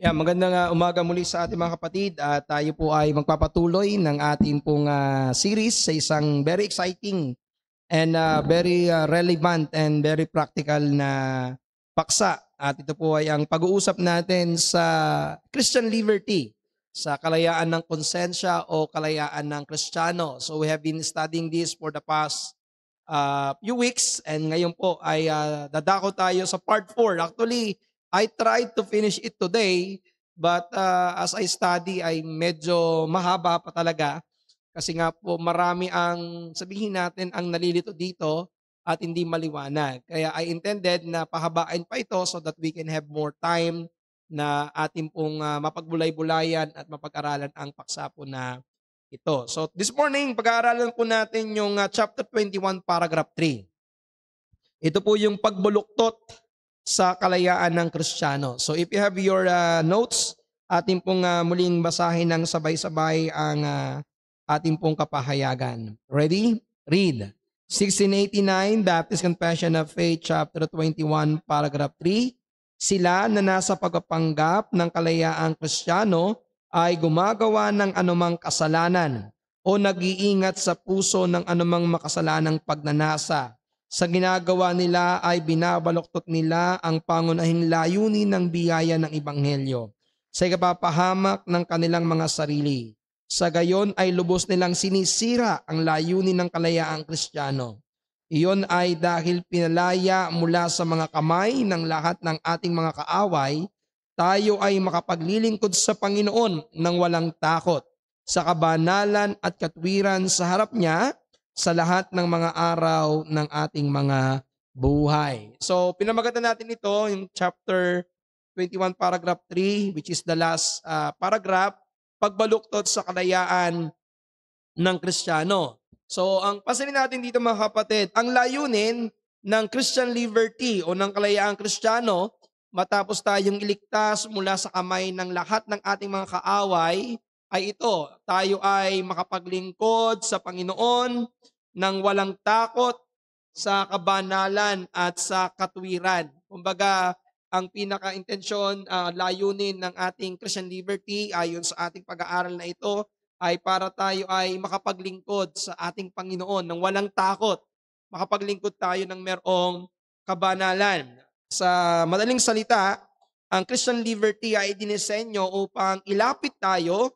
Magandang umaga muli sa ating mga kapatid at tayo po ay magpapatuloy ng ating pong series sa isang very exciting and very relevant and very practical na paksa. At ito po ay ang pag-uusap natin sa Christian liberty, sa kalayaan ng konsensya o kalayaan ng Kristiyano. So we have been studying this for the past few weeks and ngayon po ay dadako tayo sa part 4. Actually, I tried to finish it today but as I study ay medyo mahaba pa talaga kasi nga po marami ang sabihin natin ang nalilito dito at hindi maliwanag. Kaya I intended na pahabain pa ito so that we can have more time na ating pong mapagbulay-bulayan at mapag-aralan ang paksa po na ito. So this morning, pag-aaralan po natin yung chapter 21, paragraph 3. Ito po yung pagbuluktot sa kalayaan ng Kristiyano. So if you have your notes, ating pong muling basahin ng sabay-sabay ang ating pong kapahayagan. Ready? Read. 1689, Baptist Confession of Faith, chapter 21, paragraph 3. Sila na nasa pagpapanggap ng kalayaang Kristiyano ay gumagawa ng anumang kasalanan o nag-iingat sa puso ng anumang makasalanang pagnanasa. Sa ginagawa nila ay binabaluktot nila ang pangunahing layunin ng biyaya ng Ebanghelyo sa ikapapahamak ng kanilang mga sarili. Sa gayon ay lubos nilang sinisira ang layunin ng kalayaang Kristiyano. Iyon ay dahil pinalaya mula sa mga kamay ng lahat ng ating mga kaaway, tayo ay makapaglilingkod sa Panginoon ng walang takot, sa kabanalan at katwiran sa harap niya sa lahat ng mga araw ng ating mga buhay. So, pinamagatan natin ito, yung chapter 21, paragraph 3, which is the last paragraph, pagbaluktot sa kalayaan ng Kristiyano. So, ang pansinin natin dito mga kapatid, ang layunin ng Christian liberty o ng kalayaang Kristiyano matapos tayong iligtas mula sa kamay ng lahat ng ating mga kaaway, ay ito, tayo ay makapaglingkod sa Panginoon ng walang takot, sa kabanalan at sa katwiran. Kumbaga, ang pinaka-intensyon, layunin ng ating Christian liberty ayon sa ating pag-aaral na ito ay para tayo ay makapaglingkod sa ating Panginoon ng walang takot. Makapaglingkod tayo ng merong kabanalan. Sa madaling salita, ang Christian liberty ay dinisenyo upang ilapit tayo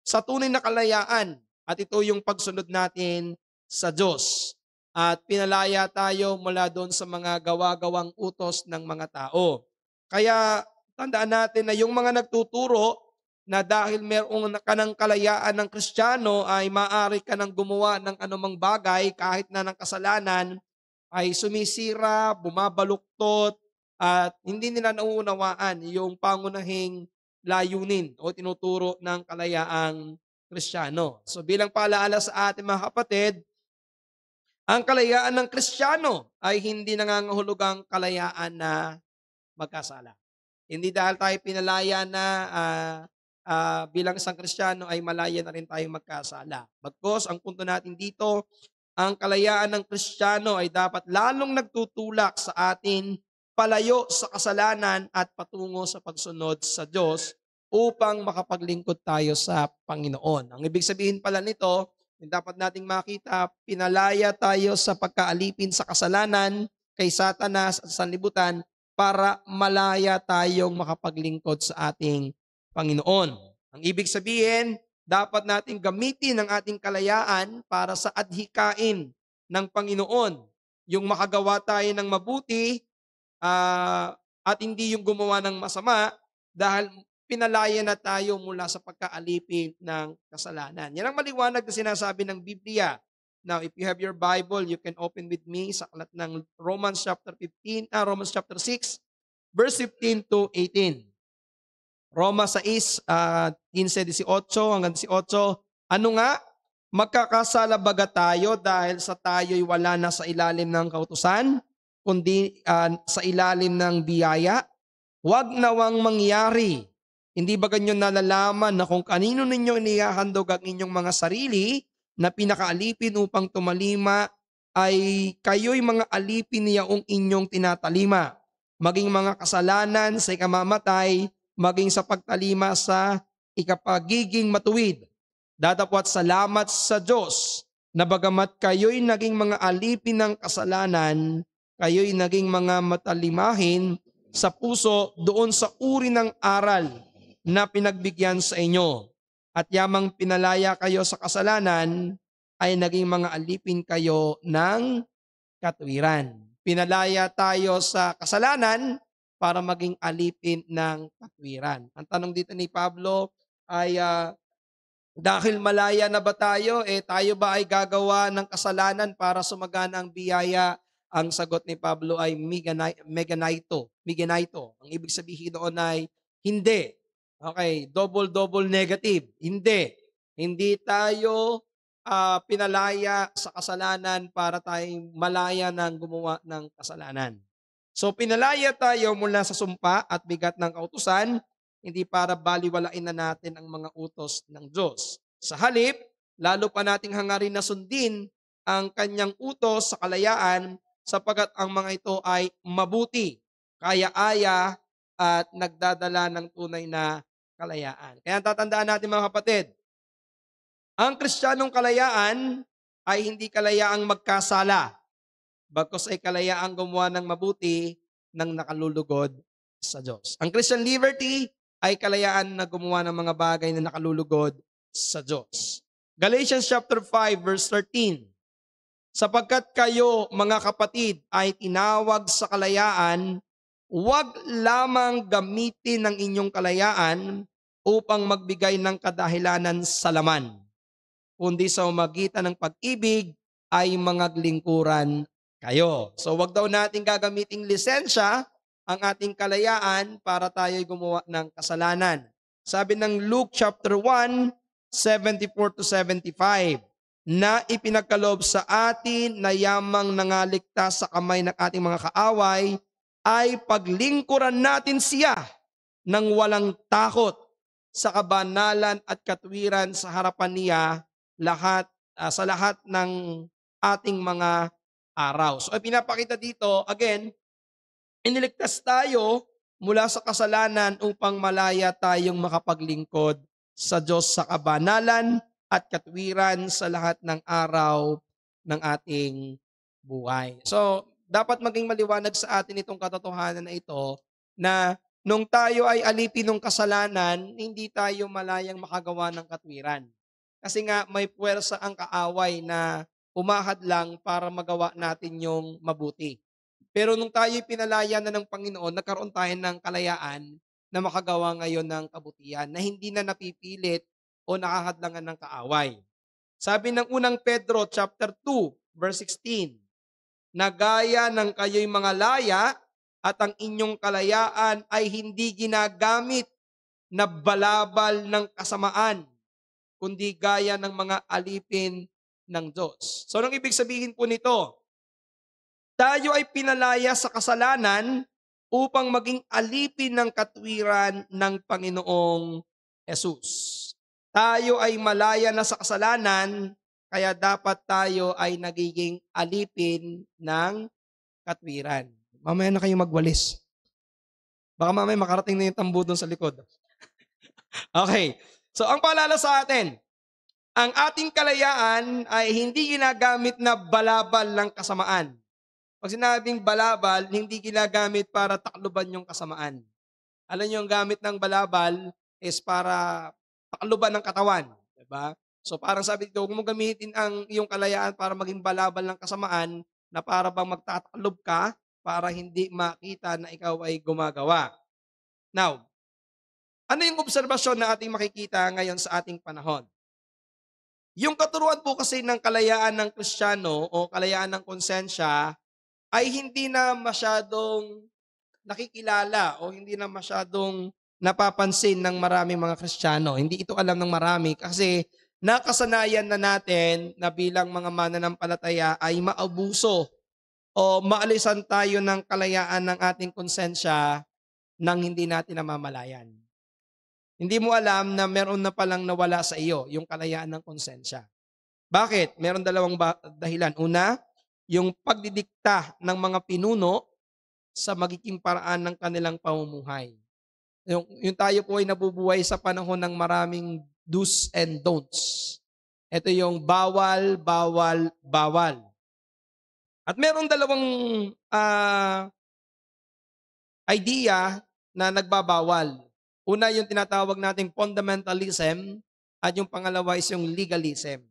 sa tunay na kalayaan at ito yung pagsunod natin sa Diyos. At pinalaya tayo mula doon sa mga gawa-gawang utos ng mga tao. Kaya tandaan natin na yung mga nagtuturo na dahil meron ka ng kalayaan ng Kristiyano ay maaari ka nang gumawa ng anumang bagay kahit na ng kasalanan, ay sumisira, bumabaluktot, at hindi nila nauunawaan yung pangunahing layunin o tinuturo ng kalayaang Kristiyano. So bilang paalaala sa ating mga kapatid, ang kalayaan ng Kristiyano ay hindi nangangahulugang kalayaan na magkasala. Hindi dahil tayo pinalaya na bilang isang Kristiyano ay malaya na rin tayong magkasala. Bagkus, ang punto natin dito, ang kalayaan ng Kristiyano ay dapat lalong nagtutulak sa atin palayo sa kasalanan at patungo sa pagsunod sa Diyos upang makapaglingkod tayo sa Panginoon. Ang ibig sabihin pala nito, yung dapat nating makita, pinalaya tayo sa pagkaalipin sa kasalanan kay Satanas at sanlibutan para malaya tayong makapaglingkod sa ating Panginoon. Ang ibig sabihin, dapat nating gamitin ang ating kalayaan para sa adhikain ng Panginoon. Yung makagawa tayo ng mabuti at hindi yung gumawa ng masama dahil pinalaya na tayo mula sa pagkaalipin ng kasalanan. Yan ang maliwanag na sinasabi ng Biblia. Now, if you have your Bible, you can open with me sa aklat ng Romans chapter 6, verse 15 to 18. Roma 6, 15, 18 hanggang 18. Ano nga? Magkakasala baga tayo dahil sa tayo'y wala na sa ilalim ng kautusan, kundi sa ilalim ng biyaya? Huwag nawang mangyari. Hindi ba ganyan nalalaman na kung kanino ninyo inihahandog ang inyong mga sarili na pinakaalipin upang tumalima, ay kayo'y mga alipin niyaong inyong tinatalima. Maging mga kasalanan sa ikamamatay, maging sa pagtalima sa ikapagiging matuwid. Datapwat salamat sa Diyos na bagamat kayo'y naging mga alipin ng kasalanan, kayo'y naging mga matalimahin sa puso doon sa uri ng aral na pinagbigyan sa inyo. At yamang pinalaya kayo sa kasalanan, ay naging mga alipin kayo ng katwiran. Pinalaya tayo sa kasalanan para maging alipin ng katwiran. Ang tanong dito ni Pablo ay dahil malaya na ba tayo, tayo ba ay gagawa ng kasalanan para sumagana ang biyaya? Ang sagot ni Pablo ay meganaito. Ang ibig sabihin doon ay hindi. Okay, double negative. Hindi. Hindi tayo pinalaya sa kasalanan para tayong malaya ng gumawa ng kasalanan. So pinalaya tayo mula sa sumpa at bigat ng kautusan, hindi para baliwalain na natin ang mga utos ng Diyos. Sa halip, lalo pa nating hangarin na sundin ang kanyang utos sa kalayaan sapagat ang mga ito ay mabuti, kaya-aya at nagdadala ng tunay na kalayaan. Kaya tatandaan natin mga kapatid, ang Kristiyanong kalayaan ay hindi kalayaang magkasala, bagkus ay kalayaang gumawa ng mabuti ng nakalulugod sa Diyos. Ang Christian liberty ay kalayaan na gumawa ng mga bagay na nakalulugod sa Diyos. Galatians chapter 5 verse 13. Sapagkat kayo, mga kapatid, ay tinawag sa kalayaan, huwag lamang gamitin ang inyong kalayaan upang magbigay ng kadahilanan sa laman, kundi sa umagitan ng pag-ibig ay mga lingkuran kayo. So wag daw natin gagamiting lisensya ang ating kalayaan para tayo'y gumawa ng kasalanan. Sabi ng Luke chapter 1, 74-75, na ipinagkaloob sa atin na yamang nangaligtas sa kamay ng ating mga kaaway, ay paglingkuran natin siya ng walang takot sa kabanalan at katwiran sa harapan niya sa lahat ng ating mga araw. So ay pinapakita dito, again, iniligtas tayo mula sa kasalanan upang malaya tayong makapaglingkod sa Diyos sa kabanalan at katwiran sa lahat ng araw ng ating buhay. So, dapat maging maliwanag sa atin itong katotohanan na ito na nung tayo ay alipin ng kasalanan, hindi tayo malayang makagawa ng katwiran. Kasi nga may puwersa ang kaaway na umahad lang para magawa natin yung mabuti. Pero nung tayo pinalaya na ng Panginoon, nagkaroon tayo ng kalayaan na makagawa ngayon ng kabutihan na hindi na napipilit o nakahadlangan ng kaaway. Sabi ng unang Pedro chapter 2 verse 16, na gaya ng kayo'y mga laya at ang inyong kalayaan ay hindi ginagamit na balabal ng kasamaan, kundi gaya ng mga alipin ng Diyos. So, anong ibig sabihin po nito? Tayo ay pinalaya sa kasalanan upang maging alipin ng katwiran ng Panginoong Hesus. Tayo ay malaya na sa kasalanan, kaya dapat tayo ay nagiging alipin ng katwiran. Mamaya na kayo magwalis. Baka mamaya makarating na yung tambo doon sa likod. Okay. So, ang paalala sa atin, ang ating kalayaan ay hindi ginagamit na balabal ng kasamaan. Pag sinabing balabal, hindi ginagamit para takluban yung kasamaan. Alam niyo, yung gamit ng balabal is para takluban ng katawan. Diba? So parang sabi dito, huwag mo gamitin ang iyong kalayaan para maging balabal ng kasamaan na para bang magtataklob ka para hindi makita na ikaw ay gumagawa. Now, ano yung obserbasyon na ating makikita ngayon sa ating panahon? Yung katuruan po kasi ng kalayaan ng Kristiyano o kalayaan ng konsensya ay hindi na masyadong nakikilala o hindi na masyadong napapansin ng maraming mga Kristiyano. Hindi ito alam ng marami kasi nakasanayan na natin na bilang mga mananampalataya ay maabuso o maalisan tayo ng kalayaan ng ating konsensya nang hindi natin namamalayan. Hindi mo alam na meron na palang nawala sa iyo yung kalayaan ng konsensya. Bakit? Meron dalawang dahilan. Una, yung pagdidikta ng mga pinuno sa magiging paraan ng kanilang pamumuhay. Yung tayo po ay nabubuhay sa panahon ng maraming do's and don'ts. Ito yung bawal, bawal, bawal. At meron dalawang idea na nagbabawal. Una yung tinatawag nating fundamentalism at yung pangalawa is yung legalism.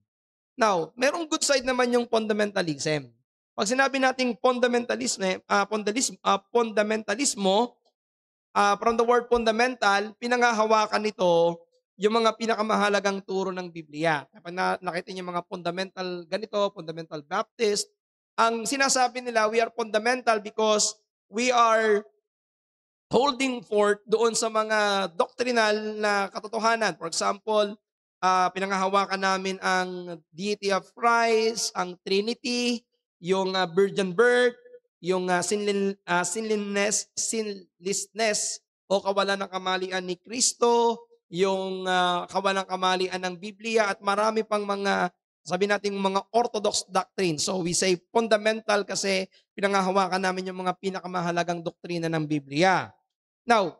Now, merong good side naman yung fundamentalism. Pag sinabi nating fundamentalismo, from the word fundamental, pinangahawakan nito yung mga pinakamahalagang turo ng Biblia. Kapag nakita niyo yung mga fundamental ganito, fundamental Baptist, ang sinasabi nila, we are fundamental because we are holding forth doon sa mga doctrinal na katotohanan. For example, pinangahawakan namin ang deity of Christ, ang Trinity, yung virgin birth, yung sinlessness o kawalan ng kamalian ni Kristo, yung kawalan ng kamalian ng Biblia at marami pang mga sabi natin mga orthodox doctrine. So we say fundamental kasi pinangahawakan namin yung mga pinakamahalagang doktrina ng Biblia. Now,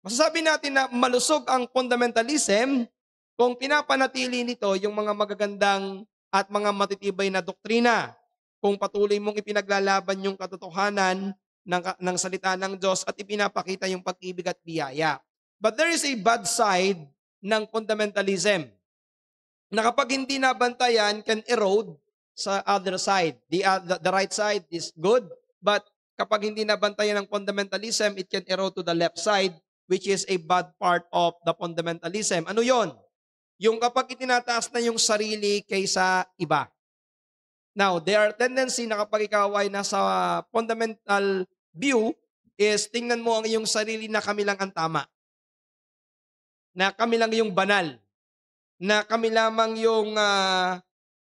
masasabi natin na malusog ang fundamentalism kung pinapanatili nito yung mga magagandang at mga matitibay na doktrina. Kung patuloy mong ipinaglalaban yung katotohanan ng salita ng Diyos at ipinapakita yung pag-ibig at biyaya. But there is a bad side ng fundamentalism na kapag hindi nabantayan can erode sa other side. The right side is good, but kapag hindi nabantayan ng fundamentalism, it can erode to the left side, which is a bad part of the fundamentalism. Ano yon? Yung kapag itinataas na yung sarili kaysa iba. Now, there are tendency na kapag ikaw ay nasa fundamental view, is tingnan mo ang iyong sarili na kami lang ang tama. Na kami lang yung banal. Na kami lamang yung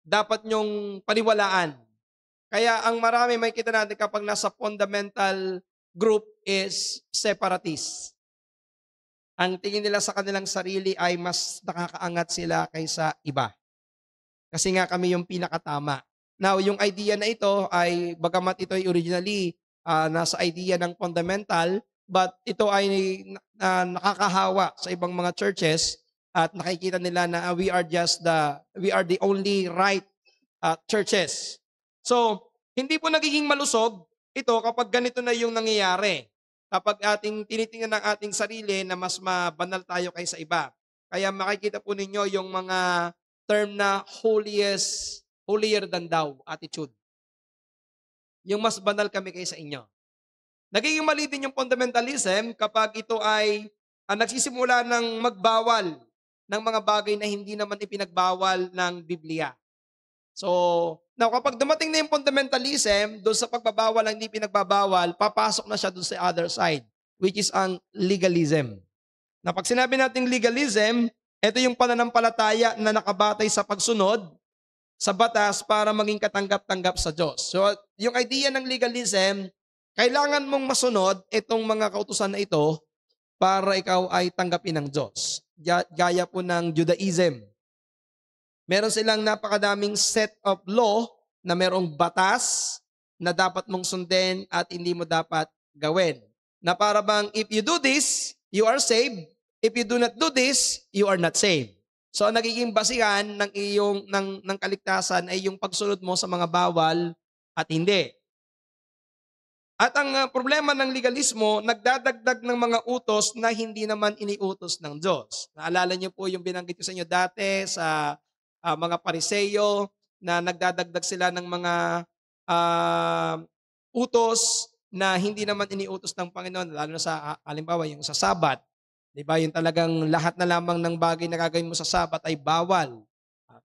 dapat nyong paniwalaan. Kaya ang marami may kita natin kapag nasa fundamental group is separatist. Ang tingin nila sa kanilang sarili ay mas nakakaangat sila kaysa iba. Kasi nga kami yung pinakatama. Now, yung idea na ito ay, bagamat ito ay originally nasa idea ng fundamental, but ito ay nakakahawa sa ibang mga churches at nakikita nila na we are the only right churches. So, hindi po nagiging malusog ito kapag ganito na yung nangyayari. Kapag ating tinitingnan ng ating sarili na mas mabanal tayo kaysa iba. Kaya makikita po ninyo yung mga term na holier than thou attitude. Yung mas banal kami kaysa inyo. Nagiging mali din yung fundamentalism kapag ito ay nagsisimula ng magbawal ng mga bagay na hindi naman ipinagbawal ng Biblia. So, now kapag dumating na yung fundamentalism, doon sa pagbabawal ang hindi pinagbabawal, papasok na siya doon sa other side, which is ang legalism. Na pag sinabi nating legalism, ito yung pananampalataya na nakabatay sa pagsunod sa batas para maging katanggap-tanggap sa Diyos. So, yung idea ng legalism, kailangan mong masunod itong mga kautusan na ito para ikaw ay tanggapin ng Diyos. Gaya po ng Judaism. Meron silang napakadaming set of law na merong batas na dapat mong sundin at hindi mo dapat gawin. Na para bang if you do this, you are saved. If you do not do this, you are not saved. So ang nagiging basihan ng kaligtasan ay yung pagsunod mo sa mga bawal at hindi. At ang problema ng legalismo, nagdadagdag ng mga utos na hindi naman iniutos ng Diyos. Naalala niyo po yung binanggit ko sa inyo dati sa mga Pariseyo na nagdadagdag sila ng mga utos na hindi naman iniutos ng Panginoon, lalo na sa halimbawa yung sa Sabat. 'Di ba? Yung talagang lahat na lamang ng bagay na gagawin mo sa Sabat ay bawal.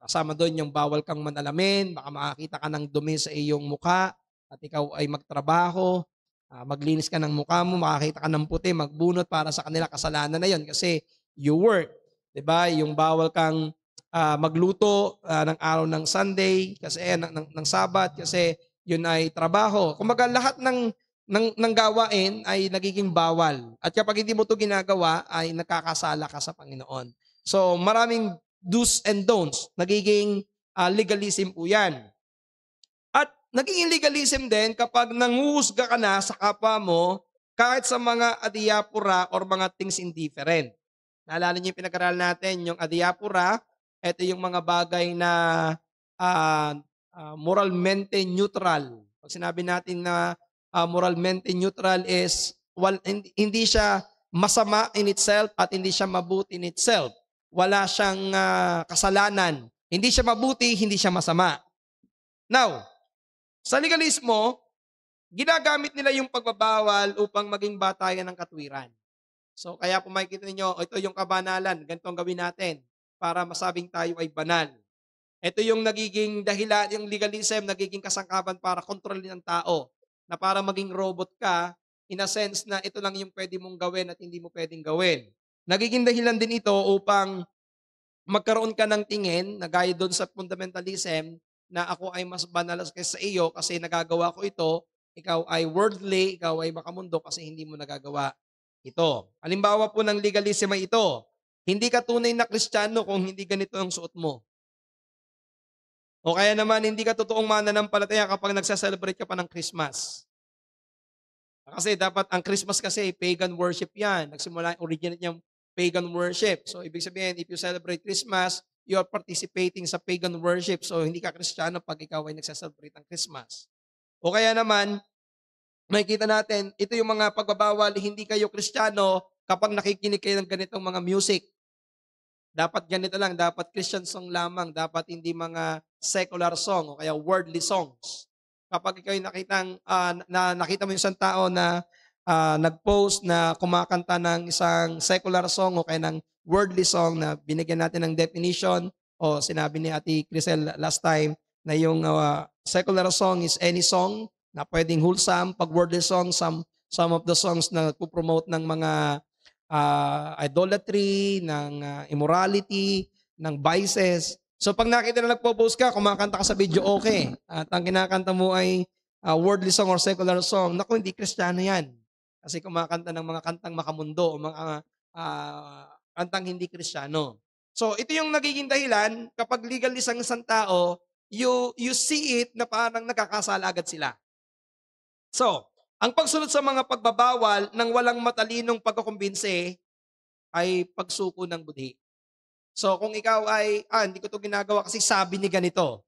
Kasama doon yung bawal kang manalamin, baka makakita ka ng dumi sa iyong mukha at ikaw ay magtrabaho, maglinis ka ng mukha mo, makakita ka ng puti, magbunot para sa kanila kasalanan na yon kasi you work. 'Di ba? Yung bawal kang magluto ng araw ng Sunday kasi ng Sabat kasi yun ay trabaho. Kumbaga lahat ng gawain ay nagiging bawal. At kapag hindi mo 'to ginagawa ay nakakasala ka sa Panginoon. So maraming do's and don'ts, nagiging legalism po 'yan. At nagiging legalism din kapag nanguhusga ka na sa kapwa mo kahit sa mga adiapura or mga things indifferent. Naalala niyo yung pinag-aralan natin, yung adiapura, ito yung mga bagay na ah, moralmente neutral. Pag sinabi natin na moralmente neutral is hindi siya masama in itself at hindi siya mabuti in itself. Wala siyang kasalanan. Hindi siya mabuti, hindi siya masama. Now, sa legalismo, ginagamit nila yung pagbabawal upang maging batayan ng katwiran. So kaya kung makikita ninyo, ito yung kabanalan, ganito ang gawin natin para masabing tayo ay banal. Ito yung nagiging dahilan, yung legalism, nagiging kasangkapan para kontrolin ang tao. Na para maging robot ka, in a sense na ito lang yung pwede mong gawin at hindi mo pwedeng gawin. Nagiging dahilan din ito upang magkaroon ka ng tingin na gaya doon sa fundamentalism na ako ay mas banal kaysa sa iyo kasi nagagawa ko ito, ikaw ay worldly, ikaw ay makamundo kasi hindi mo nagagawa ito. Halimbawa po ng legalism ay ito, hindi ka tunay na Kristiyano kung hindi ganito ang suot mo. O kaya naman, hindi ka totoong mananampalataya kapag nagsa-celebrate ka pa ng Christmas. Kasi dapat, ang Christmas kasi, pagan worship yan. Nagsimula, originate niyang pagan worship. So, ibig sabihin, if you celebrate Christmas, you are participating sa pagan worship. So, hindi ka Kristiyano pag ikaw ay nagsa-celebrate ng Christmas. O kaya naman, makikita natin, ito yung mga pagbabawal, hindi kayo Kristiyano kapag nakikinig kayo ng ganitong mga music. Dapat ganito lang, dapat Christian song lamang, dapat hindi mga secular song o kaya worldly songs. Kapag ikaw nakita mo yung isang tao na nag-post na kumakanta ng isang secular song o kaya ng worldly song na binigyan natin ng definition o sinabi ni Ate Crisel last time na yung secular song is any song na pwedeng wholesome, pag worldly song, some of the songs na promote ng mga idolatry, ng immorality, ng vices. So pag nakita na nagpo-post ka, kumakanta ka sa video, okay. At ang kinakanta mo ay worldly song or secular song, naku, hindi Kristiyano yan. Kasi kumakanta ng mga kantang makamundo o mga kantang hindi Kristiyano. So ito yung nagiging dahilan kapag legalist ang isang tao, you see it na parang nakakasala agad sila. So, ang pagsunod sa mga pagbabawal ng walang matalinong pagkukumbinse ay pagsuko ng budhi. So kung ikaw ay, hindi ko to ginagawa kasi sabi ni ganito.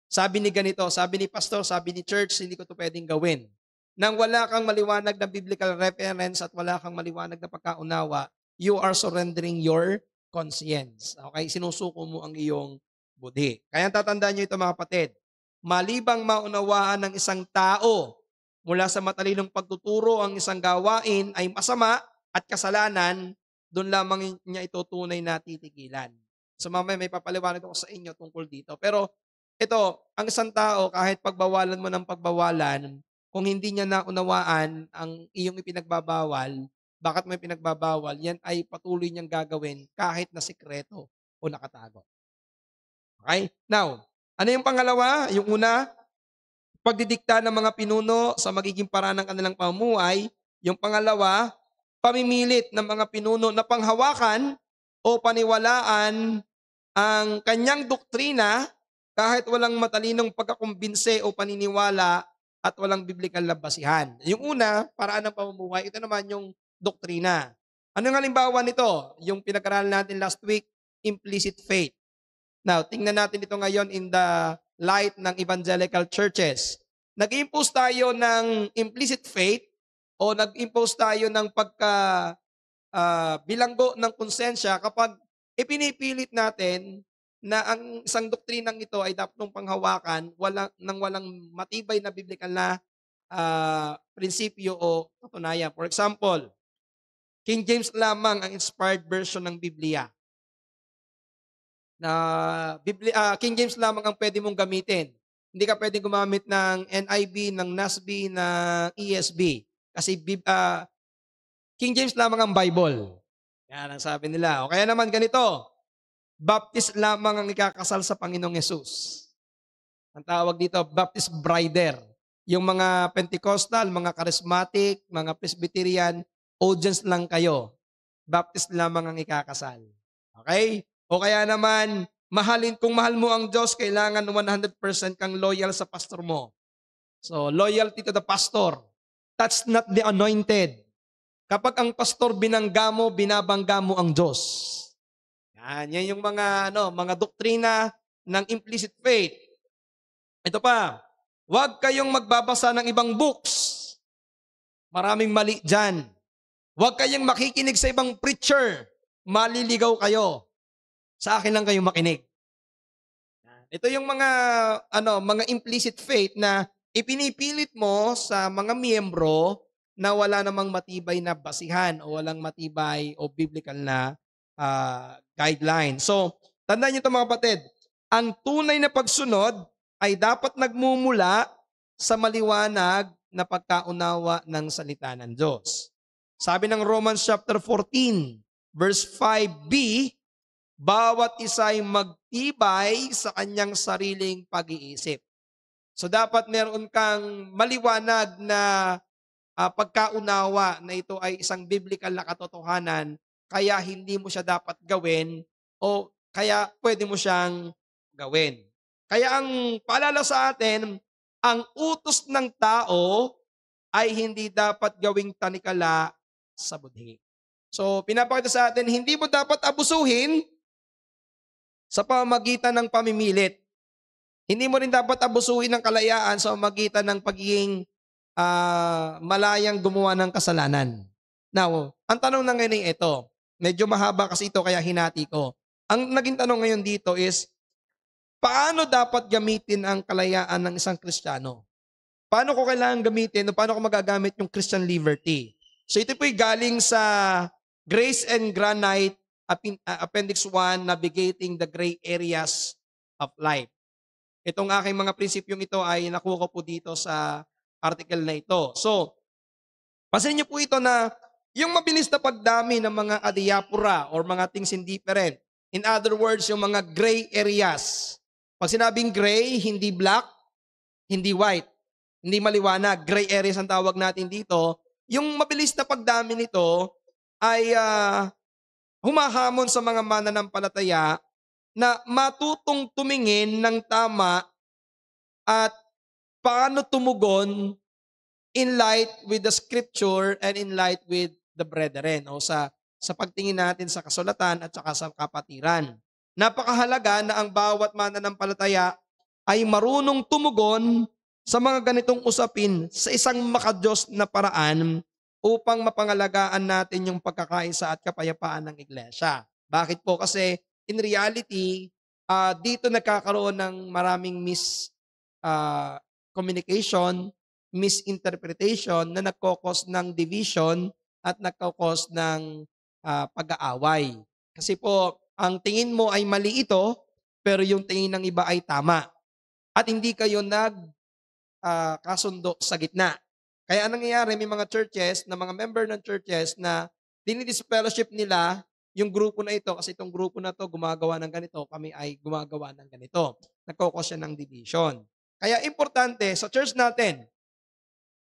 Sabi ni ganito, sabi ni pastor, sabi ni church, hindi ko to pwedeng gawin. Nang wala kang maliwanag na biblical reference at wala kang maliwanag na pagkaunawa, you are surrendering your conscience. Okay? Sinusuko mo ang iyong budhi. Kaya tatandaan nyo ito mga kapatid. Malibang maunawaan ng isang tao mula sa matalinong pagtuturo ang isang gawain ay masama at kasalanan, doon lamang niya ito tunay na titigilan. So mamaya may papaliwanag ako sa inyo tungkol dito. Pero ito, ang isang tao kahit pagbawalan mo ng pagbawalan, kung hindi niya naunawaan ang iyong ipinagbabawal, bakit may pinagbabawal, yan ay patuloy niyang gagawin kahit na sikreto o nakatago. Okay? Now, ano yung pangalawa? Yung una, pagdidikta ng mga pinuno sa magiging paraan ng kanilang pamumuhay. Yung pangalawa, pamimilit ng mga pinuno na panghawakan o paniwalaan ang kanyang doktrina kahit walang matalinong pagkakumbinse o paniniwala at walang biblikal na basihan. Yung una, paraan ng pamumuhay, ito naman yung doktrina. Ano ang halimbawa nito? Yung pinag-aralan natin last week, implicit faith. Now, tingnan natin ito ngayon in the light ng evangelical churches. Nag-impose tayo ng implicit faith o nag-impose tayo ng bilanggo ng konsensya kapag ipinipilit natin na ang isang doktrinang ito ay dapat nung panghawakan walang matibay na biblikal na prinsipyo o katunayan. For example, King James lamang ang inspired version ng Biblia. King James lamang ang pwede mong gamitin. Hindi ka pwedeng gumamit ng NIV, ng NASB, ng ESB. Kasi King James lamang ang Bible. Yan ang sabi nila. O kaya naman ganito, Baptist lamang ang ikakasal sa Panginoong Yesus. Ang tawag dito, Baptist Brider. Yung mga Pentecostal, mga Charismatic, mga Presbyterian, audience lang kayo. Baptist lamang ang ikakasal. Okay? O kaya naman, kung mahal mo ang Diyos, kailangan 100% kang loyal sa pastor mo. So, loyalty to the pastor. That's not the anointed. Kapag ang pastor binangga mo, binabangga mo ang Diyos. Yan yung mga doktrina ng implicit faith. Ito pa, huwag kayong magbabasa ng ibang books. Maraming mali dyan. Huwag kayong makikinig sa ibang preacher. Maliligaw kayo. Sa akin lang kayong makinig. Ito yung mga implicit faith na ipinipilit mo sa mga miyembro na wala namang matibay na basihan o walang matibay o biblical na guideline. So, tandaan niyo ito mga kapatid, ang tunay na pagsunod ay dapat nagmumula sa maliwanag na pagkaunawa ng salita ng Diyos. Sabi ng Romans chapter 14, verse 5b, bawat isa ay magtibay sa kanyang sariling pag-iisip. So dapat meron kang maliwanag na pagkaunawa na ito ay isang biblical na katotohanan, kaya hindi mo siya dapat gawin o kaya pwede mo siyang gawin. Kaya ang paalala sa atin, ang utos ng tao ay hindi dapat gawing tanikala sa budhi. So pinapakita sa atin, hindi mo dapat abusuhin sa pamamagitan ng pamimilit. Hindi mo rin dapat abusuhin ng kalayaan sa pamamagitan ng pagiging malayang gumawa ng kasalanan. Now, ang tanong na ngayon ay ito. Medyo mahaba kasi ito kaya hinati ko. Ang naging tanong ngayon dito is, paano dapat gamitin ang kalayaan ng isang Kristiyano? Paano ko kailangan gamitin o paano ko magagamit yung Christian liberty? So ito po'y galing sa Grace and Granite Appendix 1, Navigating the Gray Areas of Life. Itong aking mga prinsipyong ito ay nakuha ko po dito sa article na ito. So, pasin niyo po ito na yung mabilis na pagdami ng mga adiapura or mga things indifferent. In other words, yung mga gray areas. Pag sinabing gray, hindi black, hindi white, hindi maliwanag. Gray areas ang tawag natin dito. Yung mabilis na pagdami nito ay humahamon sa mga mananampalataya na matutong tumingin ng tama at paano tumugon in light with the scripture and in light with the brethren o sa pagtingin natin sa kasulatan at saka sa kapatiran. Napakahalaga na ang bawat mananampalataya ay marunong tumugon sa mga ganitong usapin sa isang makadiyos na paraan upang mapangalagaan natin yung pagkakaisa at kapayapaan ng iglesia. Bakit po? Kasi in reality, dito nagkakaroon ng maraming communication, misinterpretation na nagkokos ng division at nagkokos ng pag-aaway. Kasi po, ang tingin mo ay mali ito, pero yung tingin ng iba ay tama. At hindi kayo kasundo sa gitna. Kaya anong nangyayari, may mga churches, na mga member ng churches na dinidisfellowship nila yung grupo na ito kasi itong grupo na to gumagawa ng ganito, kami ay gumagawa ng ganito. Nagkokos siya ng division. Kaya importante sa church natin,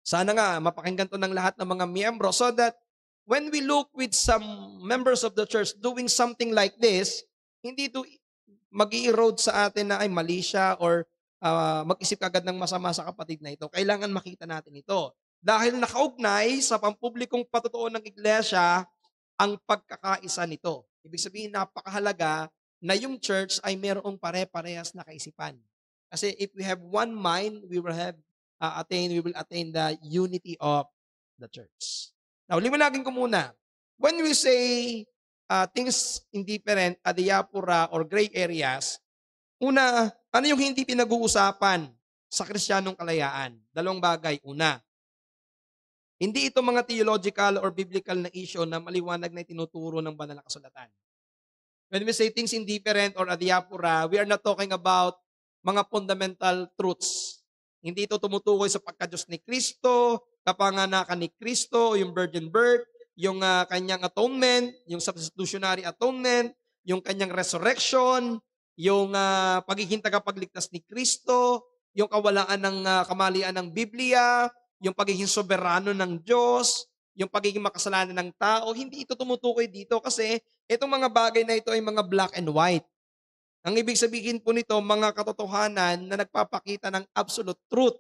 sana nga mapakinggan to ng lahat ng mga miyembro so that when we look with some members of the church doing something like this, hindi ito mag-i-erode sa atin na ay mali siya or mag-isip agad ng masama sa kapatid na ito. Kailangan makita natin ito. Dahil nakaugnay sa pampublikong patutuo ng iglesia ang pagkakaisa nito. Ibig sabihin, napakahalaga na yung church ay mayroong pare-parehas na kaisipan. Kasi if we have one mind, we will attain the unity of the church. Now, liwanagin ko muna. When we say things indifferent, adiapura, or gray areas, una, ano yung hindi pinag-uusapan sa Kristiyanong kalayaan? Dalawang bagay. Una, hindi ito mga theological or biblical na issue na maliwanag na itinuturo ng banal na kasulatan. When we say things indifferent or adiapura, we are not talking about mga fundamental truths. Hindi ito tumutukoy sa pagka-Diyos ni Kristo, kapanganakan ni Kristo, yung virgin birth, yung kanyang atonement, yung substitutionary atonement, yung kanyang resurrection, yung pagiging tagapagligtas ni Kristo, yung kawalaan ng kamalian ng Biblia, yung pagiging soberano ng Diyos, yung pagiging makasalanan ng tao. Hindi ito tumutukoy dito kasi itong mga bagay na ito ay mga black and white. Ang ibig sabihin po nito, mga katotohanan na nagpapakita ng absolute truth.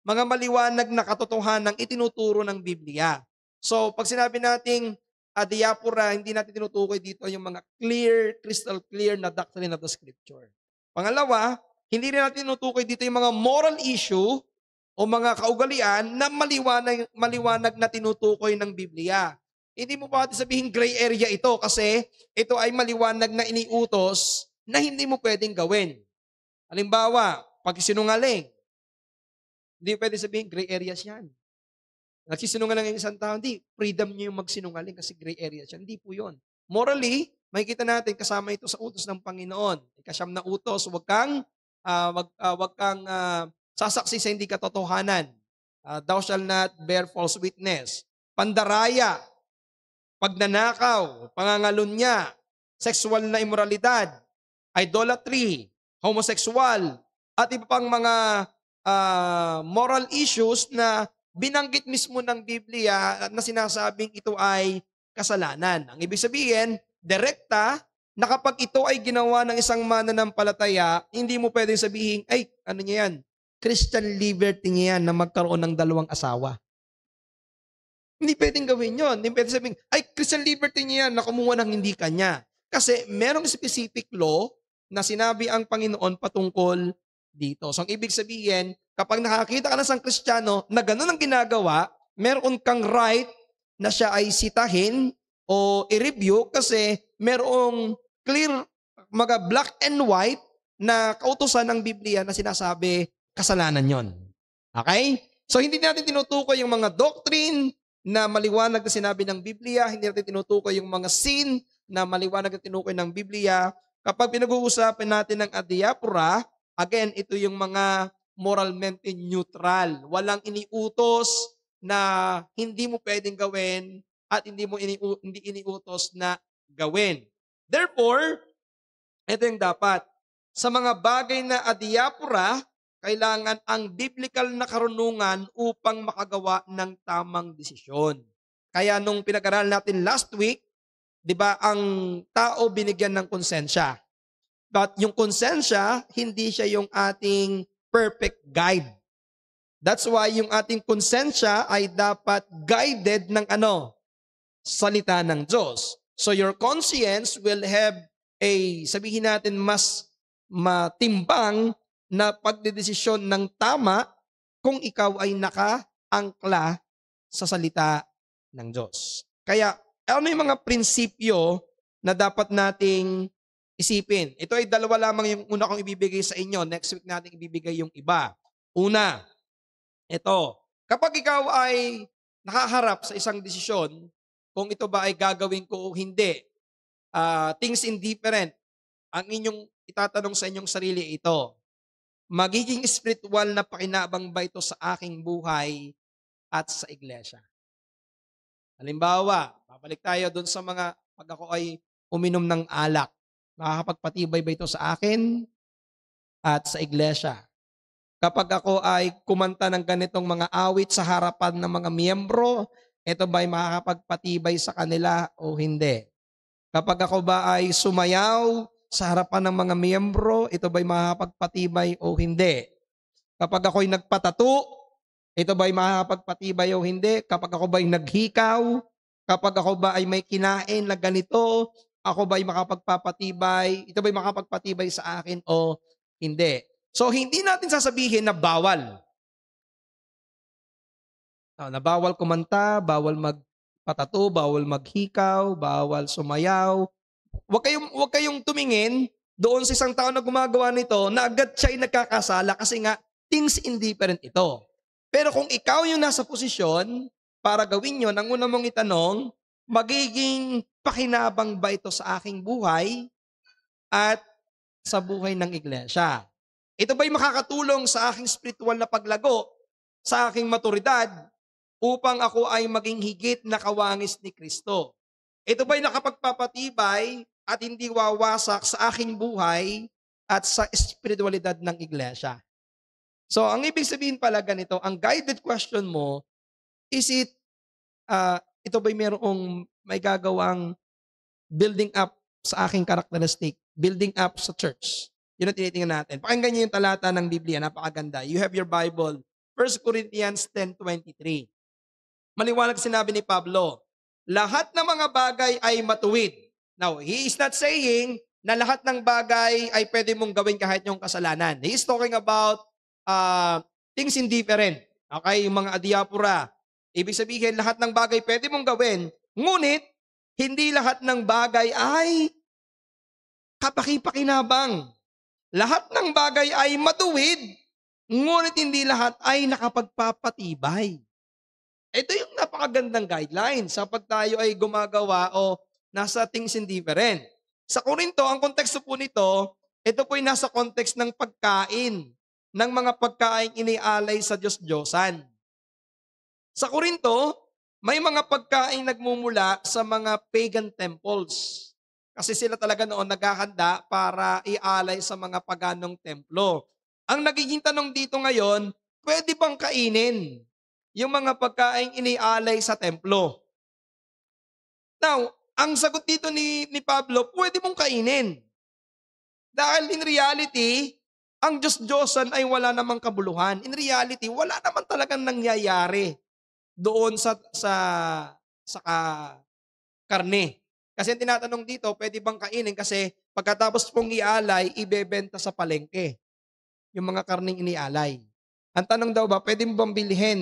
Mga maliwanag na katotohanan itinuturo ng Biblia. So, pag sinabi nating diapora, hindi natin tinutukoy dito yung mga clear, crystal clear na doctrine of the Scripture. Pangalawa, hindi rin natin tinutukoy dito yung mga moral issue o mga kaugalian na maliwanag na tinutukoy ng Biblia. Hindi mo pa sabihin gray area ito kasi ito ay maliwanag na iniutos na hindi mo pwedeng gawin. Halimbawa, pagsinungaling, hindi pwede sabihin gray areas yan. Nagsisinungaling ang isang tao, hindi, freedom niyo yung magsinungaling kasi gray areas yan. Hindi po yun. Morally, makikita natin kasama ito sa utos ng Panginoon. Ikasyam na utos, wag kang sasaksi sa hindi katotohanan. Thou shall not bear false witness. Pandaraya, pagnanakaw, pangangalunya, sexual na immoralidad, idolatry, homosexual, at iba pang mga moral issues na binanggit mismo ng Biblia na sinasabing ito ay kasalanan. Ang ibig sabihin, direkta, na kapag ito ay ginawa ng isang mananampalataya, hindi mo pwedeng sabihin, ay, ano niya yan? Christian liberty niya yan na magkaroon ng dalawang asawa. Hindi pwedeng gawin yun. Hindi pwedeng sabihin, ay, Christian liberty niya yan na kumuha ng hindi kanya. Kasi merong specific law na sinabi ang Panginoon patungkol dito. So, ang ibig sabihin, kapag nakakita ka na sa Kristiyano na gano'n ang ginagawa, meron kang right na siya ay sitahin o i-review kasi merong clear, mga black and white na kautusan ng Biblia na sinasabi kasalanan yon. Okay? So, hindi natin tinutukoy yung mga doctrine na maliwanag na sinabi ng Biblia, hindi natin tinutukoy yung mga sin na maliwanag na tinukoy ng Biblia. Kapag pinag-uusapan natin ng adiapora, again, ito yung mga moralmente neutral. Walang iniutos na hindi mo pwedeng gawin at hindi iniutos na gawin. Therefore, ito yung dapat. Sa mga bagay na adiapora, kailangan ang biblical na karunungan upang makagawa ng tamang desisyon. Kaya nung pinag-aralan natin last week, di ba, ang tao binigyan ng konsensya. But yung konsensya, hindi siya yung ating perfect guide. That's why yung ating konsensya ay dapat guided ng salita ng Diyos. So your conscience will have sabihin natin, mas matimbang na pagdedesisyon ng tama kung ikaw ay nakaangkla sa salita ng Diyos. Kaya, ano yung mga prinsipyo na dapat nating isipin? Ito ay dalawa lamang yung una kong ibibigay sa inyo. Next week natin ibibigay yung iba. Una, ito. Kapag ikaw ay nakaharap sa isang desisyon, kung ito ba ay gagawin ko o hindi, things indifferent, ang inyong itatanong sa inyong sarili ito, magiging spiritual na pakinabang ba ito sa aking buhay at sa iglesia? Halimbawa, babalik tayo doon sa mga pag ako ay uminom ng alak. Makakapagpatibay ba ito sa akin at sa iglesia? Kapag ako ay kumanta ng ganitong mga awit sa harapan ng mga miyembro, ito ba ay makakapagpatibay sa kanila o hindi? Kapag ako ba ay sumayaw sa harapan ng mga miyembro, ito ba ay makakapagpatibay o hindi? Kapag ako ay nagpatato, ito ba ay makakapagpatibay o hindi? Kapag ako ba ay naghikaw, kapag ako ba ay may kinain na ganito, ako ba ay makapagpapatibay, ito ba ay makapagpatibay sa akin o hindi? So, hindi natin sasabihin na bawal. Na bawal kumanta, bawal magpatato, bawal maghikaw, bawal sumayaw. Huwag kayong tumingin doon sa isang tao na gumagawa nito na agad siya ay nagkakasala kasi nga things indifferent ito. Pero kung ikaw yung nasa posisyon para gawin yun, ang una mong itanong, magiging pakinabang ba ito sa aking buhay at sa buhay ng iglesia? Ito ba'y makakatulong sa aking spiritual na paglago, sa aking maturidad, upang ako ay maging higit na kawangis ni Kristo? Ito ba'y nakapagpapatibay at hindi wawasak sa aking buhay at sa espiritualidad ng iglesia? So, ang ibig sabihin pala ganito, ang guided question mo, is ito ba'y merong may gagawang building up sa aking characteristic, building up sa church? Yun ang tinitingnan natin. Pakinggan niyo yung talata ng Biblia, napakaganda. You have your Bible, 1 Corinthians 10:23. Maliwanag sinabi ni Pablo, lahat ng mga bagay ay matuwid. Now, he is not saying na lahat ng bagay ay pwede mong gawin kahit yung kasalanan. He is talking about things indifferent. Okay, yung mga adiapura. Ibig sabihin, lahat ng bagay pwede mong gawin, ngunit hindi lahat ng bagay ay kapaki-pakinabang. Lahat ng bagay ay matuwid, ngunit hindi lahat ay nakapagpapatibay. Ito yung napakagandang guideline sa pag tayo ay gumagawa o nasa things indifferent. Sa Korinto, ang konteksto po nito, ito po ay nasa context ng pagkain, ng mga pagkain inialay sa Diyos-Diyosan. Sa Korinto, may mga pagkain nagmumula sa mga pagan temples. Kasi sila talaga noon naghahanda para ialay sa mga paganong templo. Ang nagiging tanong dito ngayon, pwede bang kainin yung mga pagkain inialay sa templo? Now, ang sagot dito ni Pablo, pwede mong kainin. Dahil in reality, ang Diyos-Diyosan ay wala namang kabuluhan. In reality, wala naman talagang nangyayari doon sa karne. Kasi ang tinatanong dito, pwede bang kainin? Kasi pagkatapos pong ialay, ibebenta sa palengke yung mga karning inialay. Ang tanong daw ba, pwede mo bang bilhin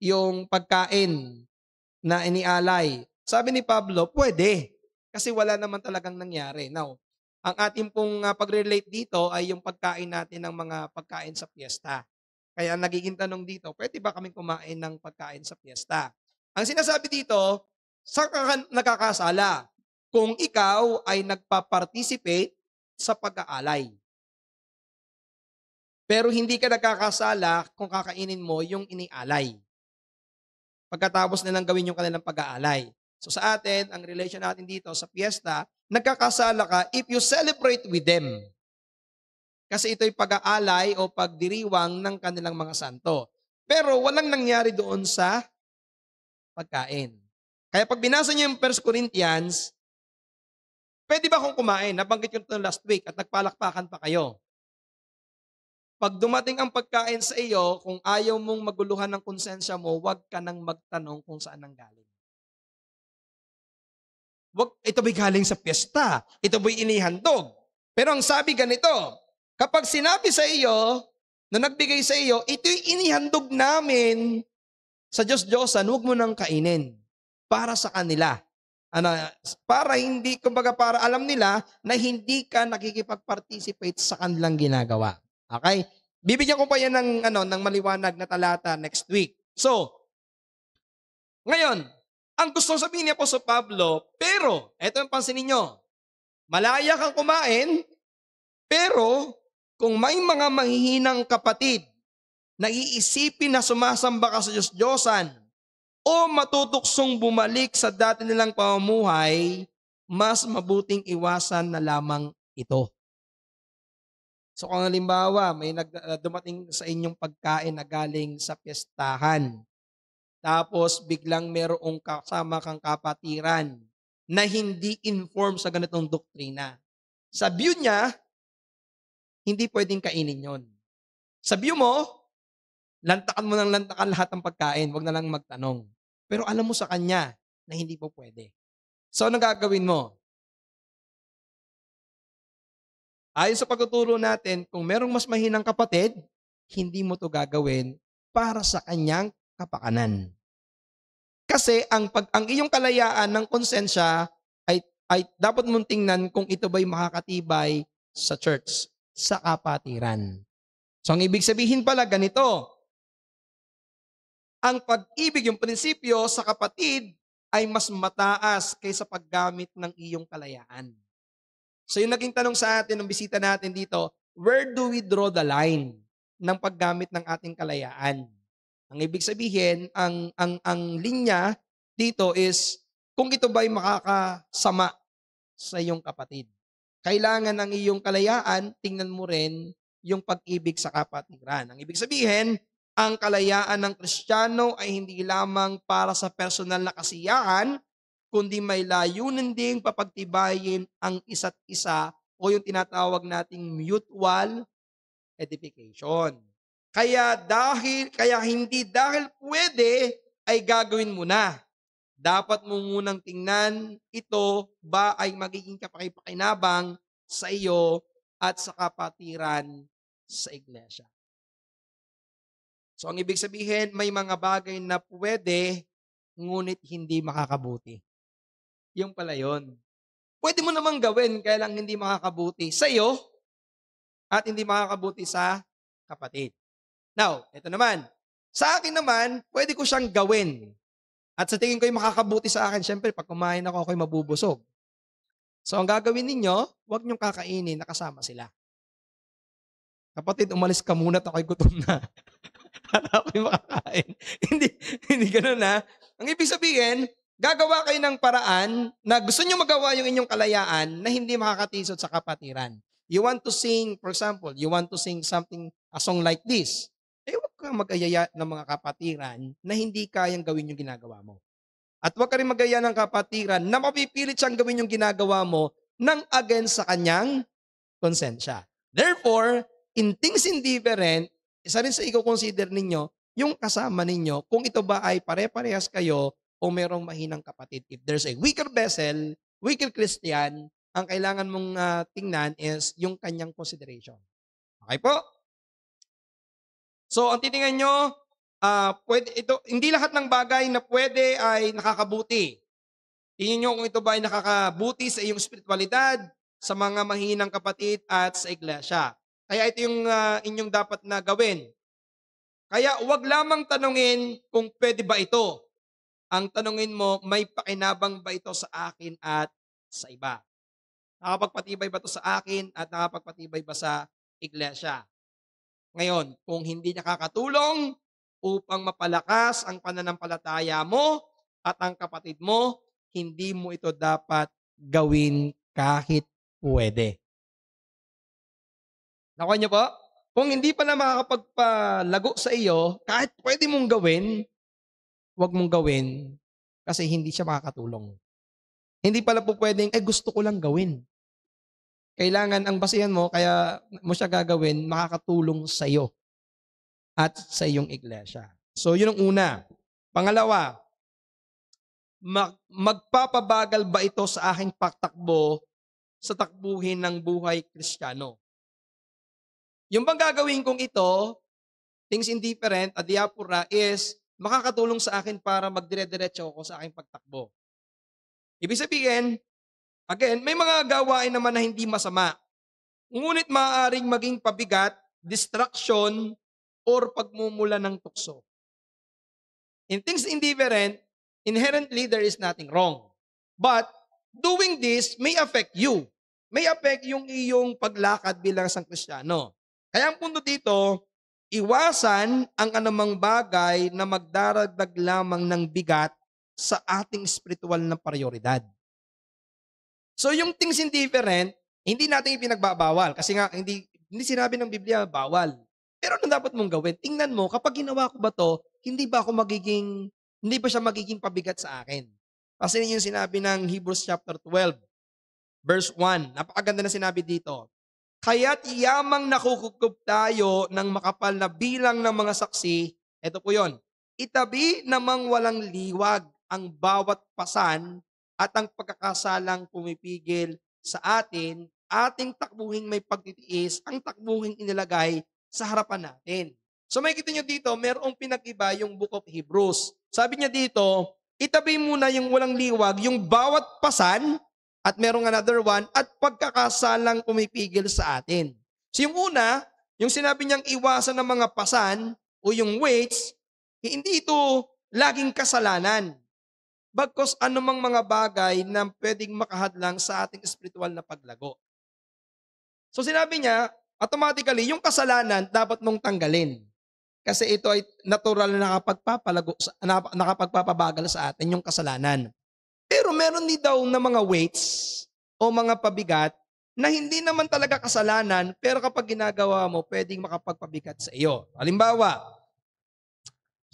yung pagkain na inialay? Sabi ni Pablo, pwede. Kasi wala naman talagang nangyari. Now, ang ating pong pag-relate dito ay yung pagkain natin ng mga pagkain sa piyesta. Kaya ang nagiging tanong dito, pwede ba kaming kumain ng pagkain sa piyesta? Ang sinasabi dito, sa nakakasala kung ikaw ay nagpa-participate sa pag-aalay. Pero hindi ka nagkakasala kung kakainin mo yung inialay. Pagkatapos nilang gawin yung kanilang pag-aalay. So sa atin, ang relation natin dito sa piyesta, nagkakasala ka if you celebrate with them. Kasi ito'y pag-aalay o pagdiriwang ng kanilang mga santo. Pero walang nangyari doon sa pagkain. Kaya pag binasa niyo yung 1 Corinthians, pwede ba akong kumain? Nabanggit ko ito last week at nagpalakpakan pa kayo. Pag dumating ang pagkain sa iyo, kung ayaw mong maguluhan ng konsensya mo, huwag ka nang magtanong kung saan ang galing. Ito ba'y galing sa piyesta? Ito ba'y inihandog? Pero ang sabi ganito, kapag sinabi sa iyo, na nagbigay sa iyo, ito'y inihandog namin sa Diyos-Diyosan, huwag mo nang kainin para sa kanila. Para hindi, kumbaga para alam nila na hindi ka nakikipag-participate sa kanilang ginagawa. Okay? Bibigyan ko pa yan ng maliwanag na talata next week. So, ngayon, ang gustong sabihin ni Apostol Pablo, pero, eto ang pansinin nyo, malaya kang kumain, pero kung may mga manghihinang kapatid na iisipin na sumasamba ka sa Diyos-Diyosan o matutuksong bumalik sa dati nilang pamumuhay, mas mabuting iwasan na lamang ito. So kung halimbawa, may dumating sa inyong pagkain na galing sa piyestahan, tapos biglang merong kasama kang kapatiran na hindi informed sa ganitong doktrina. Sa view niya, hindi pwedeng kainin yon. Sa view mo, lantakan mo ng lantakan lahat ng pagkain, wag na lang magtanong. Pero alam mo sa kanya na hindi po pwede. So ano gagawin mo? Ayon sa pagtuturo natin, kung merong mas mahinang kapatid, hindi mo to gagawin para sa kanyang kapakanan. Kasi ang iyong kalayaan ng konsensya ay dapat mong tingnan kung ito ba'y makakatibay sa church, sa kapatiran. So ang ibig sabihin pala ganito, ang pag-ibig, yung prinsipyo sa kapatid ay mas mataas kaysa paggamit ng iyong kalayaan. So yung naging tanong sa atin ng bisita natin dito, where do we draw the line ng paggamit ng ating kalayaan? Ang ibig sabihin, ang linya dito is kung ito ba'y makakasama sa iyong kapatid. Kailangan ng iyong kalayaan, tingnan mo rin yung pag-ibig sa kapatiran. Ang ibig sabihin, ang kalayaan ng Kristiyano ay hindi lamang para sa personal na kasiyahan, kundi may layunin ding papagtibayin ang isa't isa o yung tinatawag nating mutual edification. Kaya hindi dahil pwede ay gagawin mo na. Dapat mo munang tingnan ito ba ay magiging kapakipakinabang sa iyo at sa kapatiran sa iglesia. So ang ibig sabihin, may mga bagay na pwede, ngunit hindi makakabuti. Yung pala yun. Pwede mo namang gawin, kaya lang hindi makakabuti sa iyo at hindi makakabuti sa kapatid. Now, ito naman. Sa akin naman, pwede ko siyang gawin. At sa tingin ko yung makakabuti sa akin, syempre, pag kumain ako, ako'y mabubusog. So, ang gagawin ninyo, huwag niyong kakainin, nakasama sila. Kapatid, umalis ka muna at ako'y gutom na. At ako'y makakain. hindi ganun na. Ang ibig sabihin, gagawa kayo ng paraan na gusto niyo magawa yung inyong kalayaan na hindi makakatisod sa kapatiran. You want to sing, for example, you want to sing something, a song like this. Huwag kang mag-ayaya ng mga kapatiran na hindi kayang gawin yung ginagawa mo. At huwag ka rin mag-ayaya ng kapatiran na mapipilit siyang gawin yung ginagawa mo nang against sa kanyang konsensya. Therefore, in things indifferent, isa rin sa i-consider ninyo, yung kasama ninyo, kung ito ba ay pare-parehas kayo o merong mahinang kapatid. If there's a weaker vessel, weaker Christian, ang kailangan mong tingnan is yung kanyang consideration. Okay po? So, ang titingnan nyo, pwede, ito, hindi lahat ng bagay na pwede ay nakakabuti. Tingnan nyo kung ito ba ay nakakabuti sa iyong spiritualidad, sa mga mahinang kapatid at sa iglesia. Kaya ito yung inyong dapat na gawin. Kaya huwag lamang tanungin kung pwede ba ito. Ang tanungin mo, may pakinabang ba ito sa akin at sa iba? Nakapagpatibay ba ito sa akin at nakapagpatibay ba sa iglesia? Ngayon, kung hindi nakakatulong upang mapalakas ang pananampalataya mo at ang kapatid mo, hindi mo ito dapat gawin kahit pwede. Nakuha niyo po? Kung hindi pa na makakapagpalago sa iyo, kahit pwede mong gawin, huwag mong gawin kasi hindi siya makakatulong. Hindi pala po pwedeng, gusto ko lang gawin. Kailangan ang basihan mo, kaya mo siya gagawin, makakatulong sa iyo at sa iyong iglesia. So, yun ang una. Pangalawa, magpapabagal ba ito sa aking pagtakbo sa takbuhin ng buhay Kristiyano? Yung bang gagawin kong ito, things indifferent, adiapura, is makakatulong sa akin para magdire-diretso ako sa aking pagtakbo. Ibig sabihin, again, may mga gawain naman na hindi masama. Ngunit maaaring maging pabigat, distraction, or pagmumula ng tukso. In things indifferent, inherently there is nothing wrong. But doing this may affect you. May affect yung iyong paglakad bilang isang Kristiyano. Kaya ang punto dito, iwasan ang anumang bagay na magdaragdag lamang ng bigat sa ating spiritual na prioridad. So yung things indifferent, hindi natin ipinagbabawal kasi nga hindi sinabi ng Biblia bawal. Pero ano dapat mong gawin? Tingnan mo, kapag ginawa ko ba to, hindi ba siya magiging pabigat sa akin? Kasi yun yung sinabi ng Hebrews chapter 12, verse 1. Napakaganda na sinabi dito. Kaya't yamang nakukukup tayo ng makapal na bilang ng mga saksi, ito po yun, itabi namang walang liwag ang bawat pasan at ang pagkakasalang pumipigil sa atin, ating takbuhing may pagtitiis, ang takbuhing inilagay sa harapan natin. So makikita nyo dito, merong pinag-iba yung Book of Hebrews. Sabi niya dito, itabi muna yung walang liwag, yung bawat pasan, at merong another one, at pagkakasalang pumipigil sa atin. So yung una, yung sinabi niyang iwasan ng mga pasan o yung weights, hindi ito laging kasalanan. Bagkus anumang mga bagay na pwedeng makahadlang sa ating espiritual na paglago. So sinabi niya, automatically, yung kasalanan dapat mong tanggalin. Kasi ito ay natural na nakapagpapabagal sa atin yung kasalanan. Pero meron din daw na mga weights o mga pabigat na hindi naman talaga kasalanan, pero kapag ginagawa mo, pwedeng makapagpabigat sa iyo. Halimbawa,